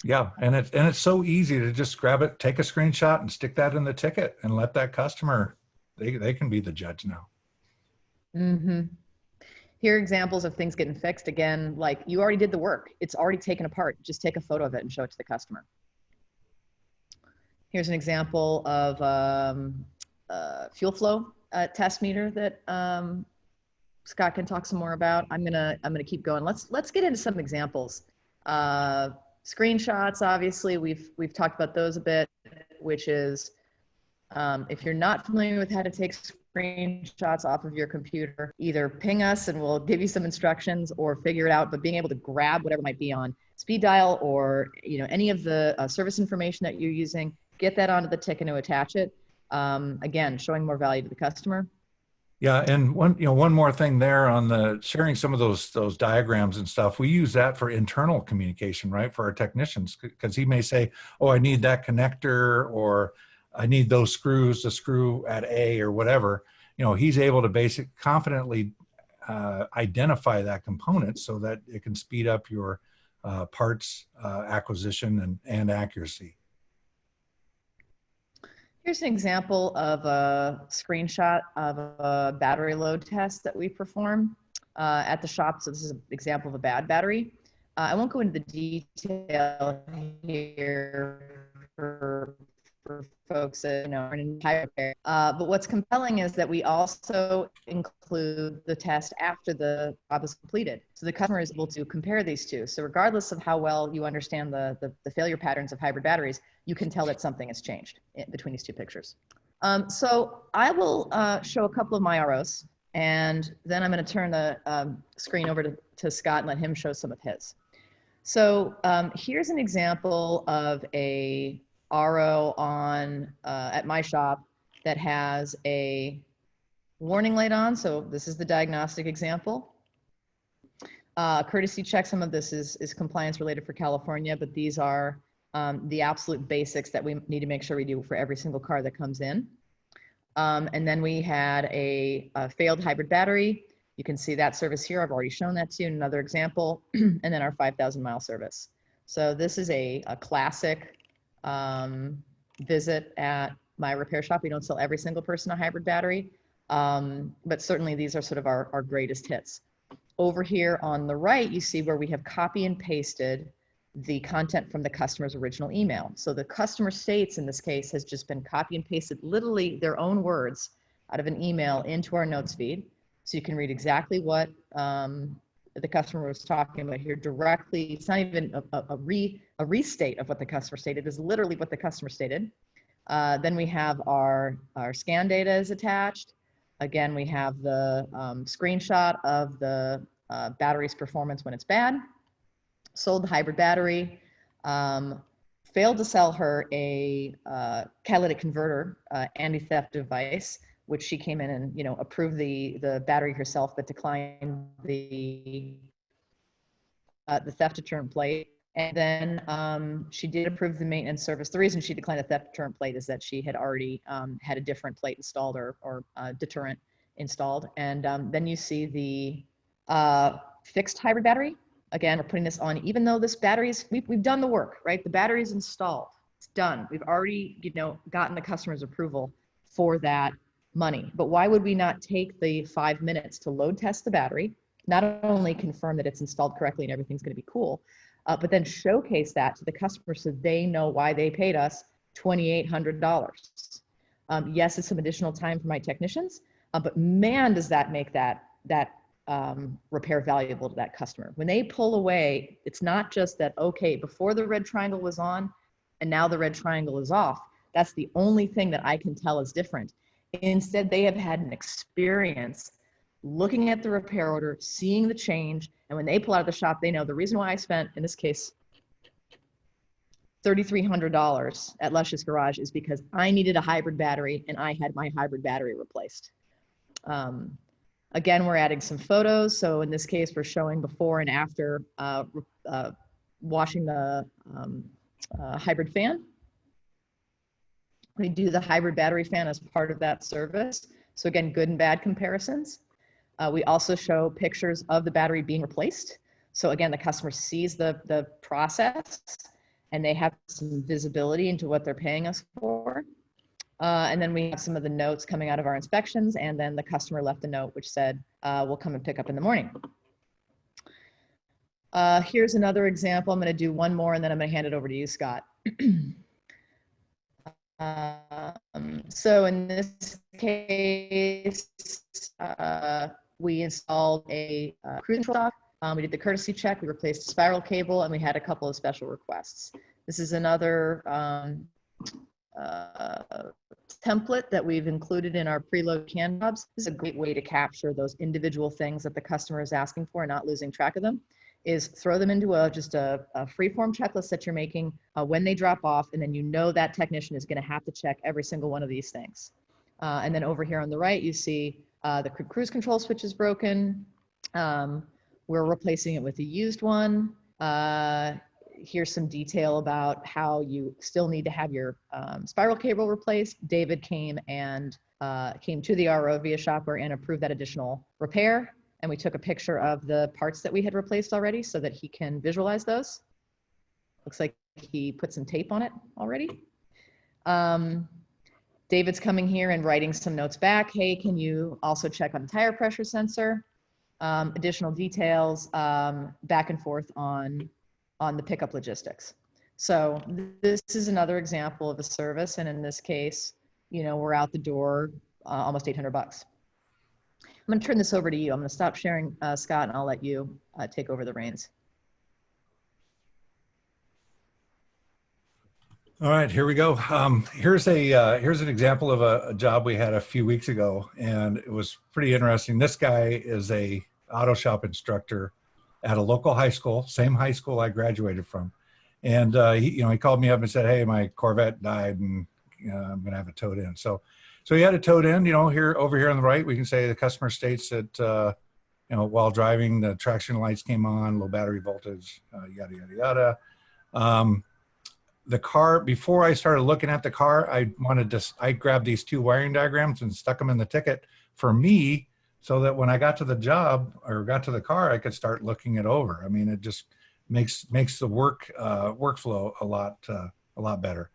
Yeah, and it's so easy to just grab it, take a screenshot, and stick that in the ticket, and let that customer, they can be the judge now. Mm-hmm. Here are examples of things getting fixed. Again, like you already did the work. It's already taken apart. Just take a photo of it and show it to the customer. Here's an example of fuel flow test meter that Scott can talk some more about. I'm gonna keep going. Let's get into some examples. Screenshots, obviously, we've talked about those a bit, which is if you're not familiar with how to take screenshots off of your computer, either ping us and we'll give you some instructions or figure it out, but being able to grab whatever might be on speed dial or any of the service information that you're using, get that onto the ticket to attach it. Again, showing more value to the customer. Yeah, and one more thing there on the sharing some of those diagrams and stuff. We use that for internal communication, right, for our technicians, because he may say, oh, I need that connector, or I need those screws, the screw at A or whatever. He's able to confidently identify that component so that it can speed up your parts acquisition and accuracy. Here's an example of a screenshot of a battery load test that we perform at the shop. So this is an example of a bad battery. I won't go into the detail here for folks that are in entire repair. But what's compelling is that we also include the test after the job is completed. So the customer is able to compare these two. So regardless of how well you understand the failure patterns of hybrid batteries, you can tell that something has changed between these two pictures. So I will show a couple of my ROs, and then I'm going to turn the screen over to Scott and let him show some of his. So here's an example of a RO on at my shop that has a warning light on. So this is the diagnostic example. Courtesy check, some of this is compliance related for California, but these are the absolute basics that we need to make sure we do for every single car that comes in. And then we had a failed hybrid battery. You can see that service here. I've already shown that to you in another example. And then our 5,000 mile service. So this is a classic visit at my repair shop. We don't sell every single person a hybrid battery, but certainly these are sort of our greatest hits. Over here on the right, you see where we have copy and pasted the content from the customer's original email. So the customer states in this case has just been copy and pasted literally their own words out of an email into our notes feed. So you can read exactly what the customer was talking about here directly. It's not even a restate of what the customer stated. It's literally what the customer stated. Then we have our scan data is attached. Again, we have the screenshot of the battery's performance when it's bad. Sold the hybrid battery. Failed to sell her a catalytic converter anti-theft device, which she came in and approved the battery herself, but declined the theft deterrent plate. And then she did approve the maintenance service. The reason she declined the theft deterrent plate is that she had already had a different plate installed or deterrent installed. And then you see the fixed hybrid battery. Again, we're putting this on, even though this battery's, we've done the work, right? The battery's installed, it's done. We've already, gotten the customer's approval for that money. But why would we not take the 5 minutes to load test the battery, not only confirm that it's installed correctly and everything's gonna be cool, but then showcase that to the customer so they know why they paid us $2,800. Yes, it's some additional time for my technicians, but man, does that make that repair valuable to that customer. When they pull away, it's not just that, okay, before the red triangle was on and now the red triangle is off. That's the only thing that I can tell is different. Instead, they have had an experience looking at the repair order, seeing the change, and when they pull out of the shop, they know the reason why I spent, in this case, $3,300 at Luscious Garage is because I needed a hybrid battery and I had my hybrid battery replaced. Again, we're adding some photos. So in this case, we're showing before and after washing the hybrid fan. We do the hybrid battery fan as part of that service. So again, good and bad comparisons. We also show pictures of the battery being replaced. So again, the customer sees the process and they have some visibility into what they're paying us for. And then we have some of the notes coming out of our inspections, and then the customer left a note which said, we'll come and pick up in the morning. Here's another example. I'm going to do one more and then I'm going to hand it over to you, Scott. So in this case, we installed a cruise control dock. We did the courtesy check, we replaced a spiral cable, and we had a couple of special requests. This is another template that we've included in our preload can jobs. This is a great way to capture those individual things that the customer is asking for and not losing track of them, is throw them into just a free-form checklist that you're making when they drop off, and then that technician is going to have to check every single one of these things. And then over here on the right, you see the cruise control switch is broken. We're replacing it with a used one. Here's some detail about how you still need to have your spiral cable replaced. David came to the RO via Shop-Ware and approved that additional repair. And we took a picture of the parts that we had replaced already so that he can visualize those. Looks like he put some tape on it already. David's coming here and writing some notes back. Hey, can you also check on the tire pressure sensor? Additional details back and forth on the pickup logistics. So this is another example of a service. And in this case, we're out the door almost $800. I'm going to turn this over to you. I'm going to stop sharing, Scott, and I'll let you take over the reins. All right, here we go. Here's an example of a job we had a few weeks ago, and it was pretty interesting. This guy is a auto shop instructor at a local high school, same high school I graduated from. And he called me up and said, hey, my Corvette died and I'm going to have it towed in. So he had it towed in, over here on the right, we can say the customer states that, while driving, the traction lights came on, low battery voltage, yada, yada, yada. The car, before I started looking at the car, I grabbed these two wiring diagrams and stuck them in the ticket for me so that when I got to the job or got to the car, I could start looking it over. I mean, it just makes the workflow a lot better.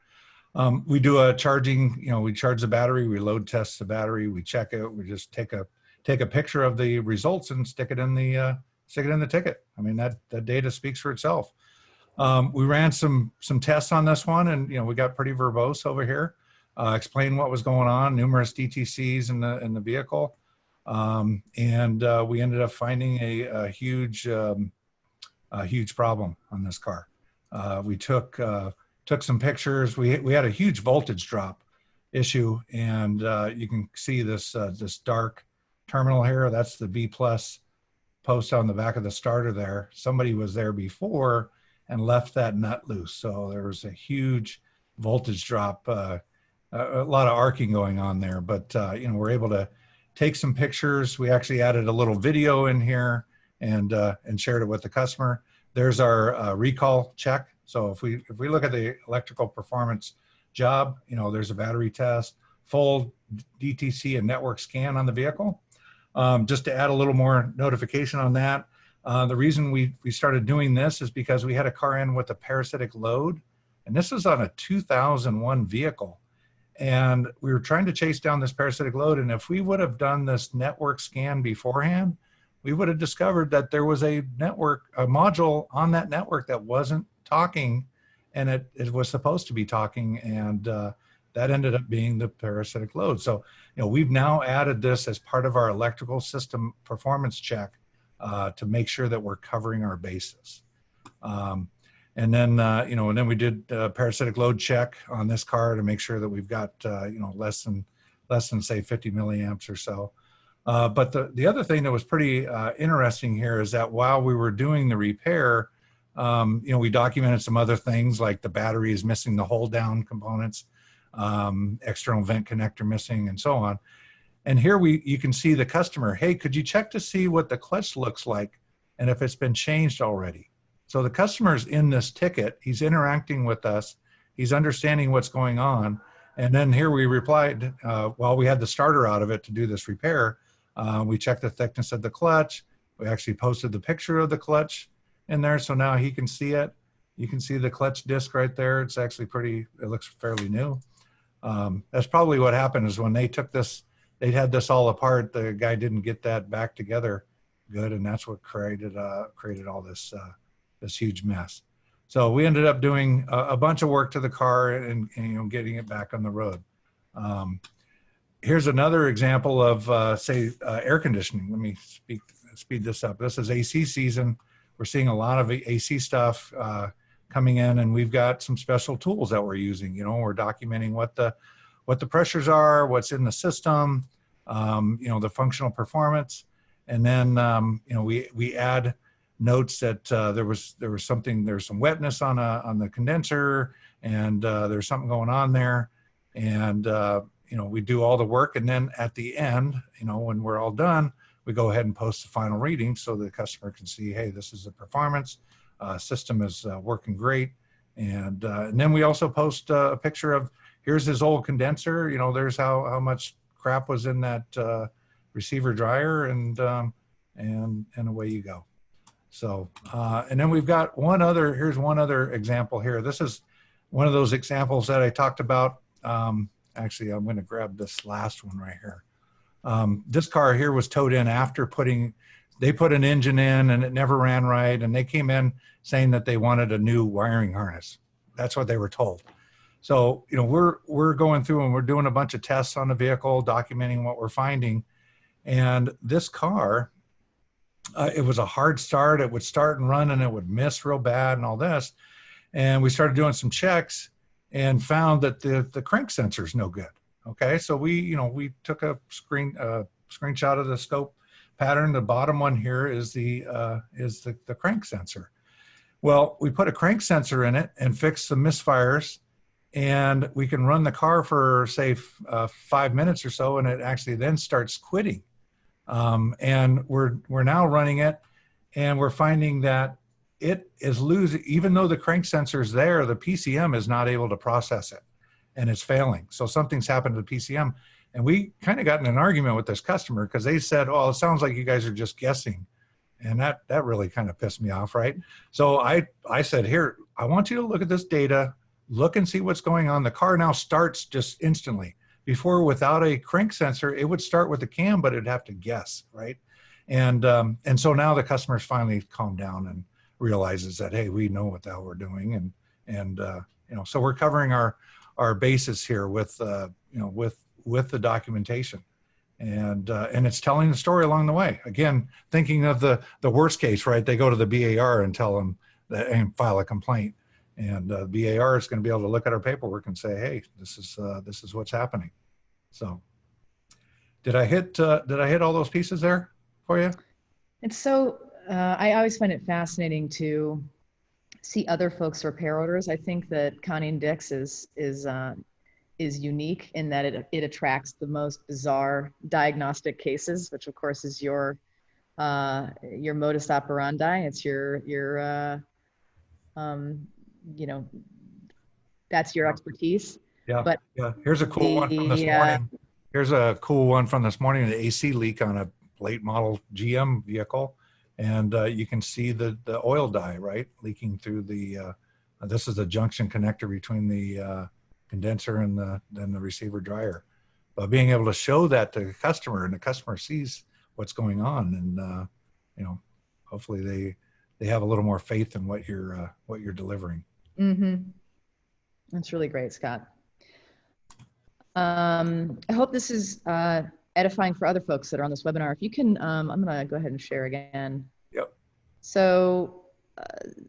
We do a charging, we charge the battery, we load test the battery, we check it, we just take a picture of the results and stick it in the ticket. I mean, that data speaks for itself. We ran some tests on this one, and we got pretty verbose over here, explain what was going on, numerous DTCs in the vehicle. We ended up finding a huge problem on this car. We took some pictures. We had a huge voltage drop issue, and you can see this dark terminal here. That's the B plus post on the back of the starter there. Somebody was there before and left that nut loose, so there was a huge voltage drop, a lot of arcing going on there. But we're able to take some pictures. We actually added a little video in here and shared it with the customer. There's our recall check. So if we look at the electrical performance job, there's a battery test, full DTC and network scan on the vehicle. Just to add a little more notification on that, the reason we started doing this is because we had a car in with a parasitic load, and this was on a 2001 vehicle. And we were trying to chase down this parasitic load. And if we would have done this network scan beforehand, we would have discovered that there was a module on that network that wasn't talking, and it was supposed to be talking. And that ended up being the parasitic load. So, we've now added this as part of our electrical system performance check to make sure that we're covering our bases. And then we did a parasitic load check on this car to make sure that we've got, less than say 50 milliamps or so. But the other thing that was pretty interesting here is that while we were doing the repair, we documented some other things like the battery is missing the hold down components, external vent connector missing, and so on. And here you can see the customer, hey, could you check to see what the clutch looks like and if it's been changed already? So the customer's in this ticket, he's interacting with us, he's understanding what's going on. And then here we replied, while we had the starter out of it to do this repair, we checked the thickness of the clutch. We actually posted the picture of the clutch in there, so now he can see it. You can see the clutch disc right there. It's actually it looks fairly new. That's probably what happened is when they took this, they had this all apart, the guy didn't get that back together good, and that's what created all this huge mess. So we ended up doing a bunch of work to the car and getting it back on the road. Here's another example of air conditioning. Let me speed this up. This is AC season. We're seeing a lot of AC stuff coming in, and we've got some special tools that we're using. We're documenting what the pressures are, what's in the system, the functional performance, and then we add notes that there's some wetness on the condenser, and there's something going on there, and we do all the work, and then at the end, when we're all done, we go ahead and post the final reading so the customer can see, hey, this is the performance, system is working great, and then we also post a picture of here's his old condenser, there's how much crap was in that receiver dryer, and away you go. So, and then we've got here's one other example here. This is one of those examples that I talked about. Actually, I'm going to grab this last one right here. This car here was towed in after they put an engine in and it never ran right. And they came in saying that they wanted a new wiring harness. That's what they were told. So, we're going through and we're doing a bunch of tests on the vehicle, documenting what we're finding. And this car, it was a hard start. It would start and run and it would miss real bad and all this. And we started doing some checks and found that the crank sensor is no good. Okay, so we took a screenshot of the scope pattern. The bottom one here is the crank sensor. Well, we put a crank sensor in it and fixed some misfires, and we can run the car for say 5 minutes or so, and it actually then starts quitting. And we're now running it, and we're finding that it is losing, even though the crank sensor is there, the PCM is not able to process it, and it's failing. So something's happened to the PCM, and we kind of got in an argument with this customer because they said, "Oh, it sounds like you guys are just guessing," and that really kind of pissed me off, right? So I said, "Here, I want you to look at this data, look and see what's going on." The car now starts just instantly. Before, without a crank sensor, it would start with the cam, but it'd have to guess, right? And so now the customer's finally calmed down and realizes that, hey, we know what the hell we're doing, and so we're covering our basis here with the documentation, And it's telling the story along the way. Again, thinking of the worst case, right? They go to the BAR and tell them that, and file a complaint, and BAR is going to be able to look at our paperwork and say, hey, this is what's happening. So, did I hit all those pieces there for you? It's so I always find it fascinating to see other folks' repair orders. I think that Connie and Dick's is unique in that it attracts the most bizarre diagnostic cases, which of course is your modus operandi. It's your that's your expertise. Yeah. But yeah. Here's a cool one from this morning. Here's a cool one from this morning, an AC leak on a late model GM vehicle. And you can see the oil dye, right, leaking through the, this is the junction connector between the condenser and the receiver dryer. But being able to show that to the customer, and the customer sees what's going on, and hopefully they have a little more faith in what you're delivering. Mm-hmm. That's really great, Scott. I hope this is edifying for other folks that are on this webinar. If you can, I'm going to go ahead and share again. Yep. So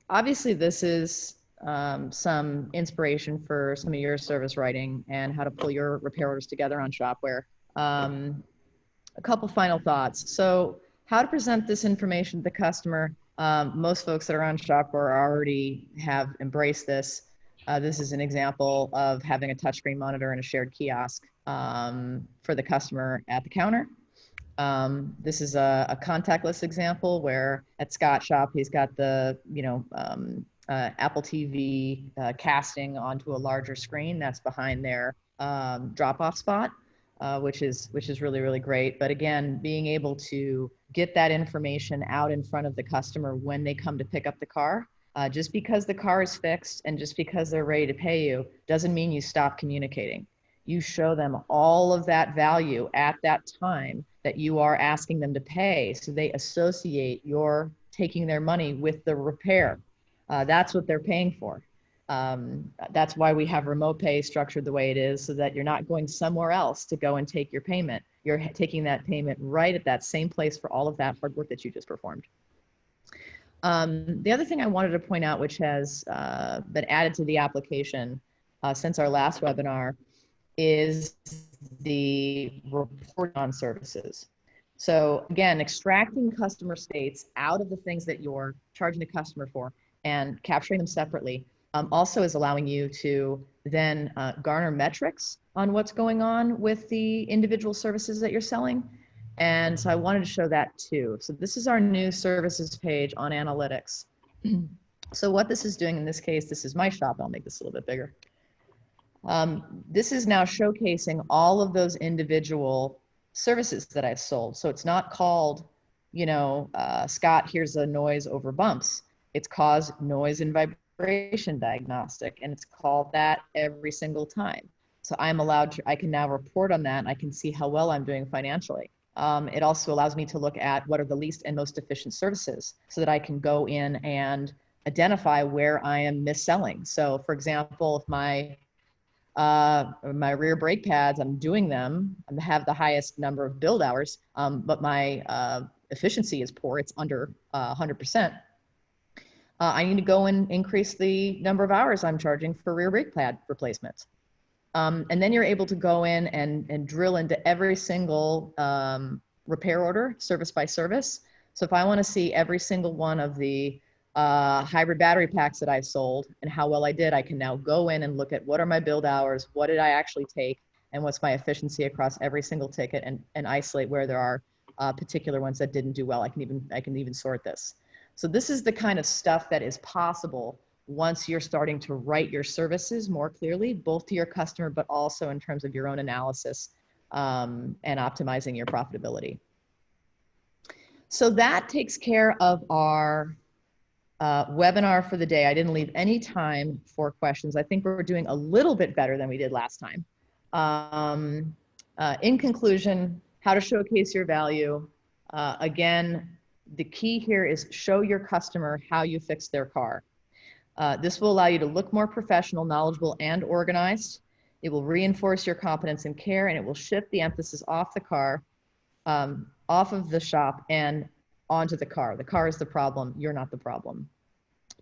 obviously this is some inspiration for some of your service writing and how to pull your repair orders together on Shop-Ware. A couple final thoughts. So how to present this information to the customer. Most folks that are on Shop-Ware already have embraced this. This is an example of having a touchscreen monitor and a shared kiosk for the customer at the counter. This is a contactless example where at Scott's shop, he's got the Apple TV casting onto a larger screen that's behind their drop-off spot, which is really, really great. But again, being able to get that information out in front of the customer when they come to pick up the car. Just because the car is fixed and just because they're ready to pay you doesn't mean you stop communicating. You show them all of that value at that time that you are asking them to pay, so they associate your taking their money with the repair. That's what they're paying for. That's why we have remote pay structured the way it is, so that you're not going somewhere else to go and take your payment. You're taking that payment right at that same place for all of that hard work that you just performed. The other thing I wanted to point out, which has been added to the application since our last webinar, is the report on services. So again, extracting customer states out of the things that you're charging the customer for and capturing them separately also is allowing you to then garner metrics on what's going on with the individual services that you're selling. And so I wanted to show that too. So this is our new services page on analytics. So what this is doing in this case, this is my shop. I'll make this a little bit bigger. This is now showcasing all of those individual services that I've sold. So it's not called, Scott, here's a noise over bumps. It's caused noise and vibration diagnostic, and it's called that every single time. So I can now report on that, and I can see how well I'm doing financially. It also allows me to look at what are the least and most efficient services so that I can go in and identify where I am mis-selling. So for example, if my rear brake pads, I'm doing them, I have the highest number of build hours, but my efficiency is poor, it's under 100%. I need to go and increase the number of hours I'm charging for rear brake pad replacements. And then you're able to go in and drill into every single repair order, service by service. So if I want to see every single one of the hybrid battery packs that I've sold and how well I did, I can now go in and look at what are my build hours, what did I actually take, and what's my efficiency across every single ticket, and isolate where there are particular ones that didn't do well. I can even sort this. So this is the kind of stuff that is possible once you're starting to write your services more clearly, both to your customer, but also in terms of your own analysis and optimizing your profitability. So that takes care of our webinar for the day. I didn't leave any time for questions. I think we're doing a little bit better than we did last time. In conclusion, how to showcase your value. Again, the key here is show your customer how you fix their car. This will allow you to look more professional, knowledgeable, and organized. It will reinforce your competence and care, and it will shift the emphasis off the car off of the shop and onto the car. The car is the problem. You're not the problem.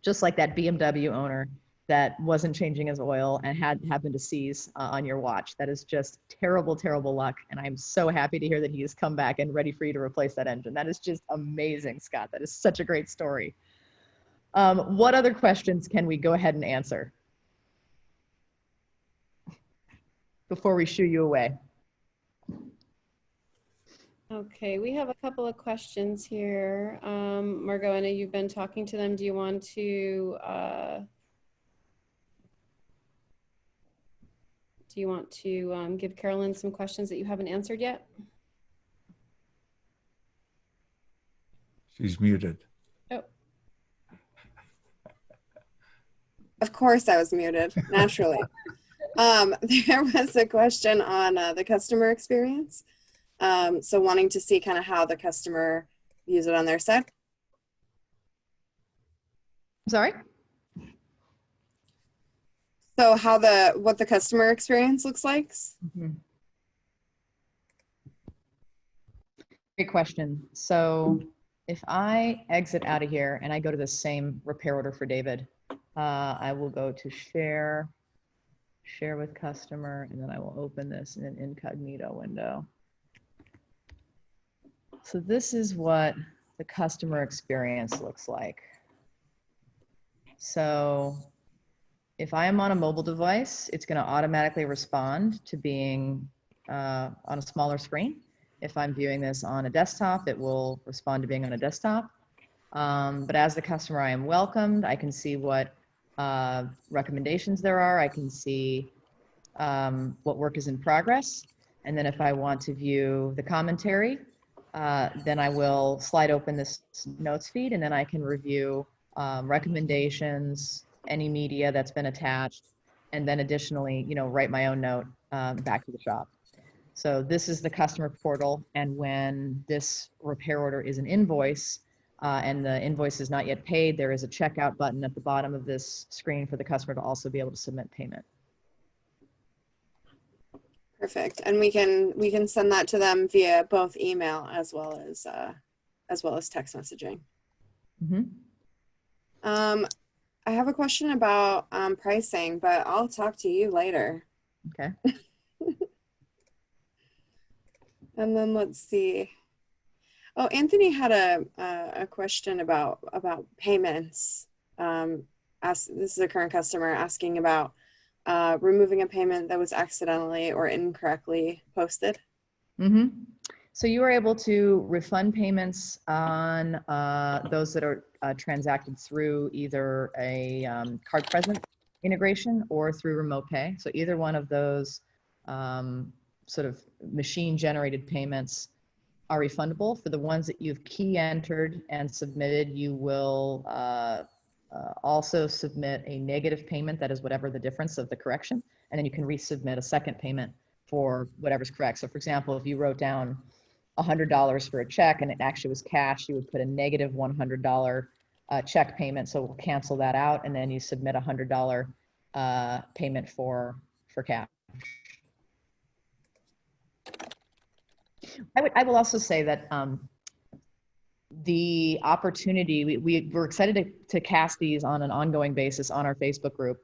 Just like that BMW owner that wasn't changing his oil and had happened to seize on your watch. That is just terrible, terrible luck. And I'm so happy to hear that he has come back and ready for you to replace that engine. That is just amazing, Scott. That is such a great story. What other questions can we go ahead and answer before we shoo you away? Okay, we have a couple of questions here. Margot, I know you've been talking to them. Do you want to give Carolyn some questions that you haven't answered yet? She's muted. Oh. Of course I was muted, naturally. There was a question on the customer experience. So wanting to see kind of how the customer views it on their side. Sorry? So what the customer experience looks like. Mm-hmm. Great question. So if I exit out of here and I go to the same repair order for David, I will go to share with customer, and then I will open this in an incognito window. So this is what the customer experience looks like. So if I am on a mobile device, it's going to automatically respond to being on a smaller screen. If I'm viewing this on a desktop, it will respond to being on a desktop. But as the customer, I am welcomed. I can see what recommendations there are. I can see what work is in progress. And then if I want to view the commentary, then I will slide open this notes feed, and then I can review recommendations, any media that's been attached, and then additionally, write my own note back to the shop. So this is the customer portal, and when this repair order is an invoice and the invoice is not yet paid, there is a checkout button at the bottom of this screen for the customer to also be able to submit payment. Perfect. And we can send that to them via both email as well as text messaging. Mm-hmm. I have a question about pricing, but I'll talk to you later. Okay. And then let's see. Oh, Anthony had a question about payments. This is a current customer asking about removing a payment that was accidentally or incorrectly posted. Mm-hmm. So you are able to refund payments on those that are transacted through either a card present integration or through remote pay. So either one of those sort of machine generated payments are refundable. For the ones that you've key entered and submitted, you will also submit a negative payment that is whatever the difference of the correction, and then you can resubmit a second payment for whatever's correct. So for example, if you wrote down $100 for a check and it actually was cash, you would put a negative $100 check payment, so we'll cancel that out, and then you submit a $100 payment for cash. I will also say that the opportunity, we're excited to cast these on an ongoing basis on our Facebook group.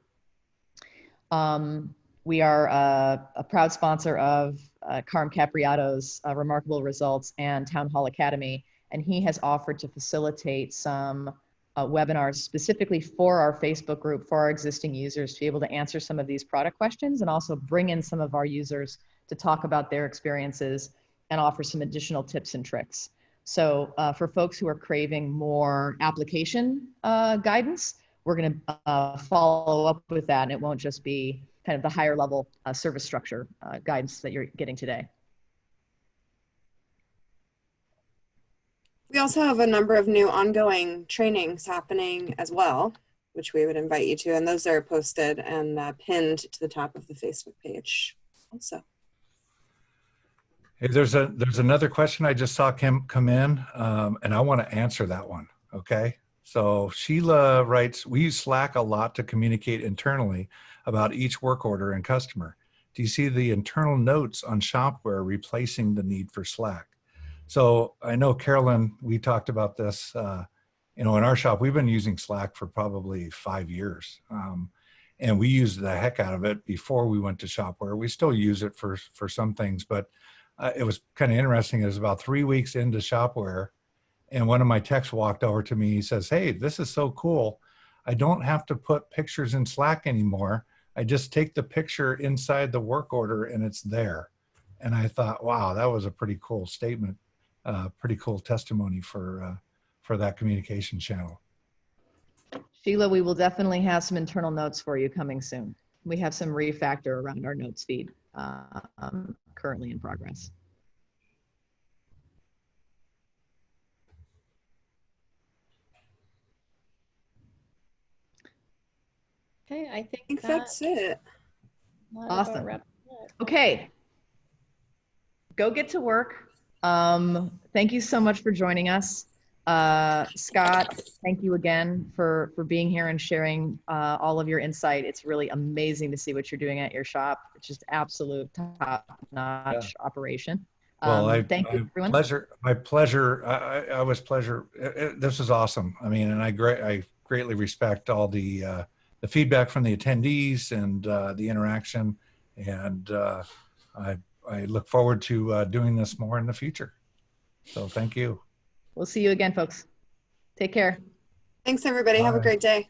We are a proud sponsor of Carm Capriato's Remarkable Results and Town Hall Academy, and he has offered to facilitate some webinars specifically for our Facebook group, for our existing users, to be able to answer some of these product questions and also bring in some of our users to talk about their experiences and offer some additional tips and tricks. So for folks who are craving more application guidance, we're going to follow up with that, and it won't just be kind of the higher level service structure guidance that you're getting today. We also have a number of new ongoing trainings happening as well, which we would invite you to, and those are posted and pinned to the top of the Facebook page also. Hey, there's another question I just saw come in, and I want to answer that one. Okay. So Sheila writes, we use Slack a lot to communicate internally about each work order and customer. Do you see the internal notes on Shop-Ware replacing the need for Slack? So I know, Carolyn, we talked about this, in our shop. We've been using Slack for probably 5 years. And we used the heck out of it before we went to Shop-Ware. We still use it for some things, but it was kind of interesting. It was about 3 weeks into Shop-Ware, and one of my techs walked over to me. He says, "Hey, this is so cool. I don't have to put pictures in Slack anymore. I just take the picture inside the work order and it's there." And I thought, wow, that was a pretty cool statement, pretty cool testimony for that communication channel. Sheila, we will definitely have some internal notes for you coming soon. We have some refactor around our notes feed currently in progress. Okay, I I think think that's it. Awesome. Okay, go get to work. Thank you so much for joining us. Scott, thank you again for being here and sharing all of your insight. It's really amazing to see what you're doing at your shop. It's just absolute top-notch operation. Well, thank you, everyone. My pleasure. I was pleasure. This is awesome. I mean, and I greatly respect all the feedback from the attendees and the interaction, and I look forward to doing this more in the future. So thank you. We'll see you again, folks. Take care. Thanks, everybody. Have a Bye. great day.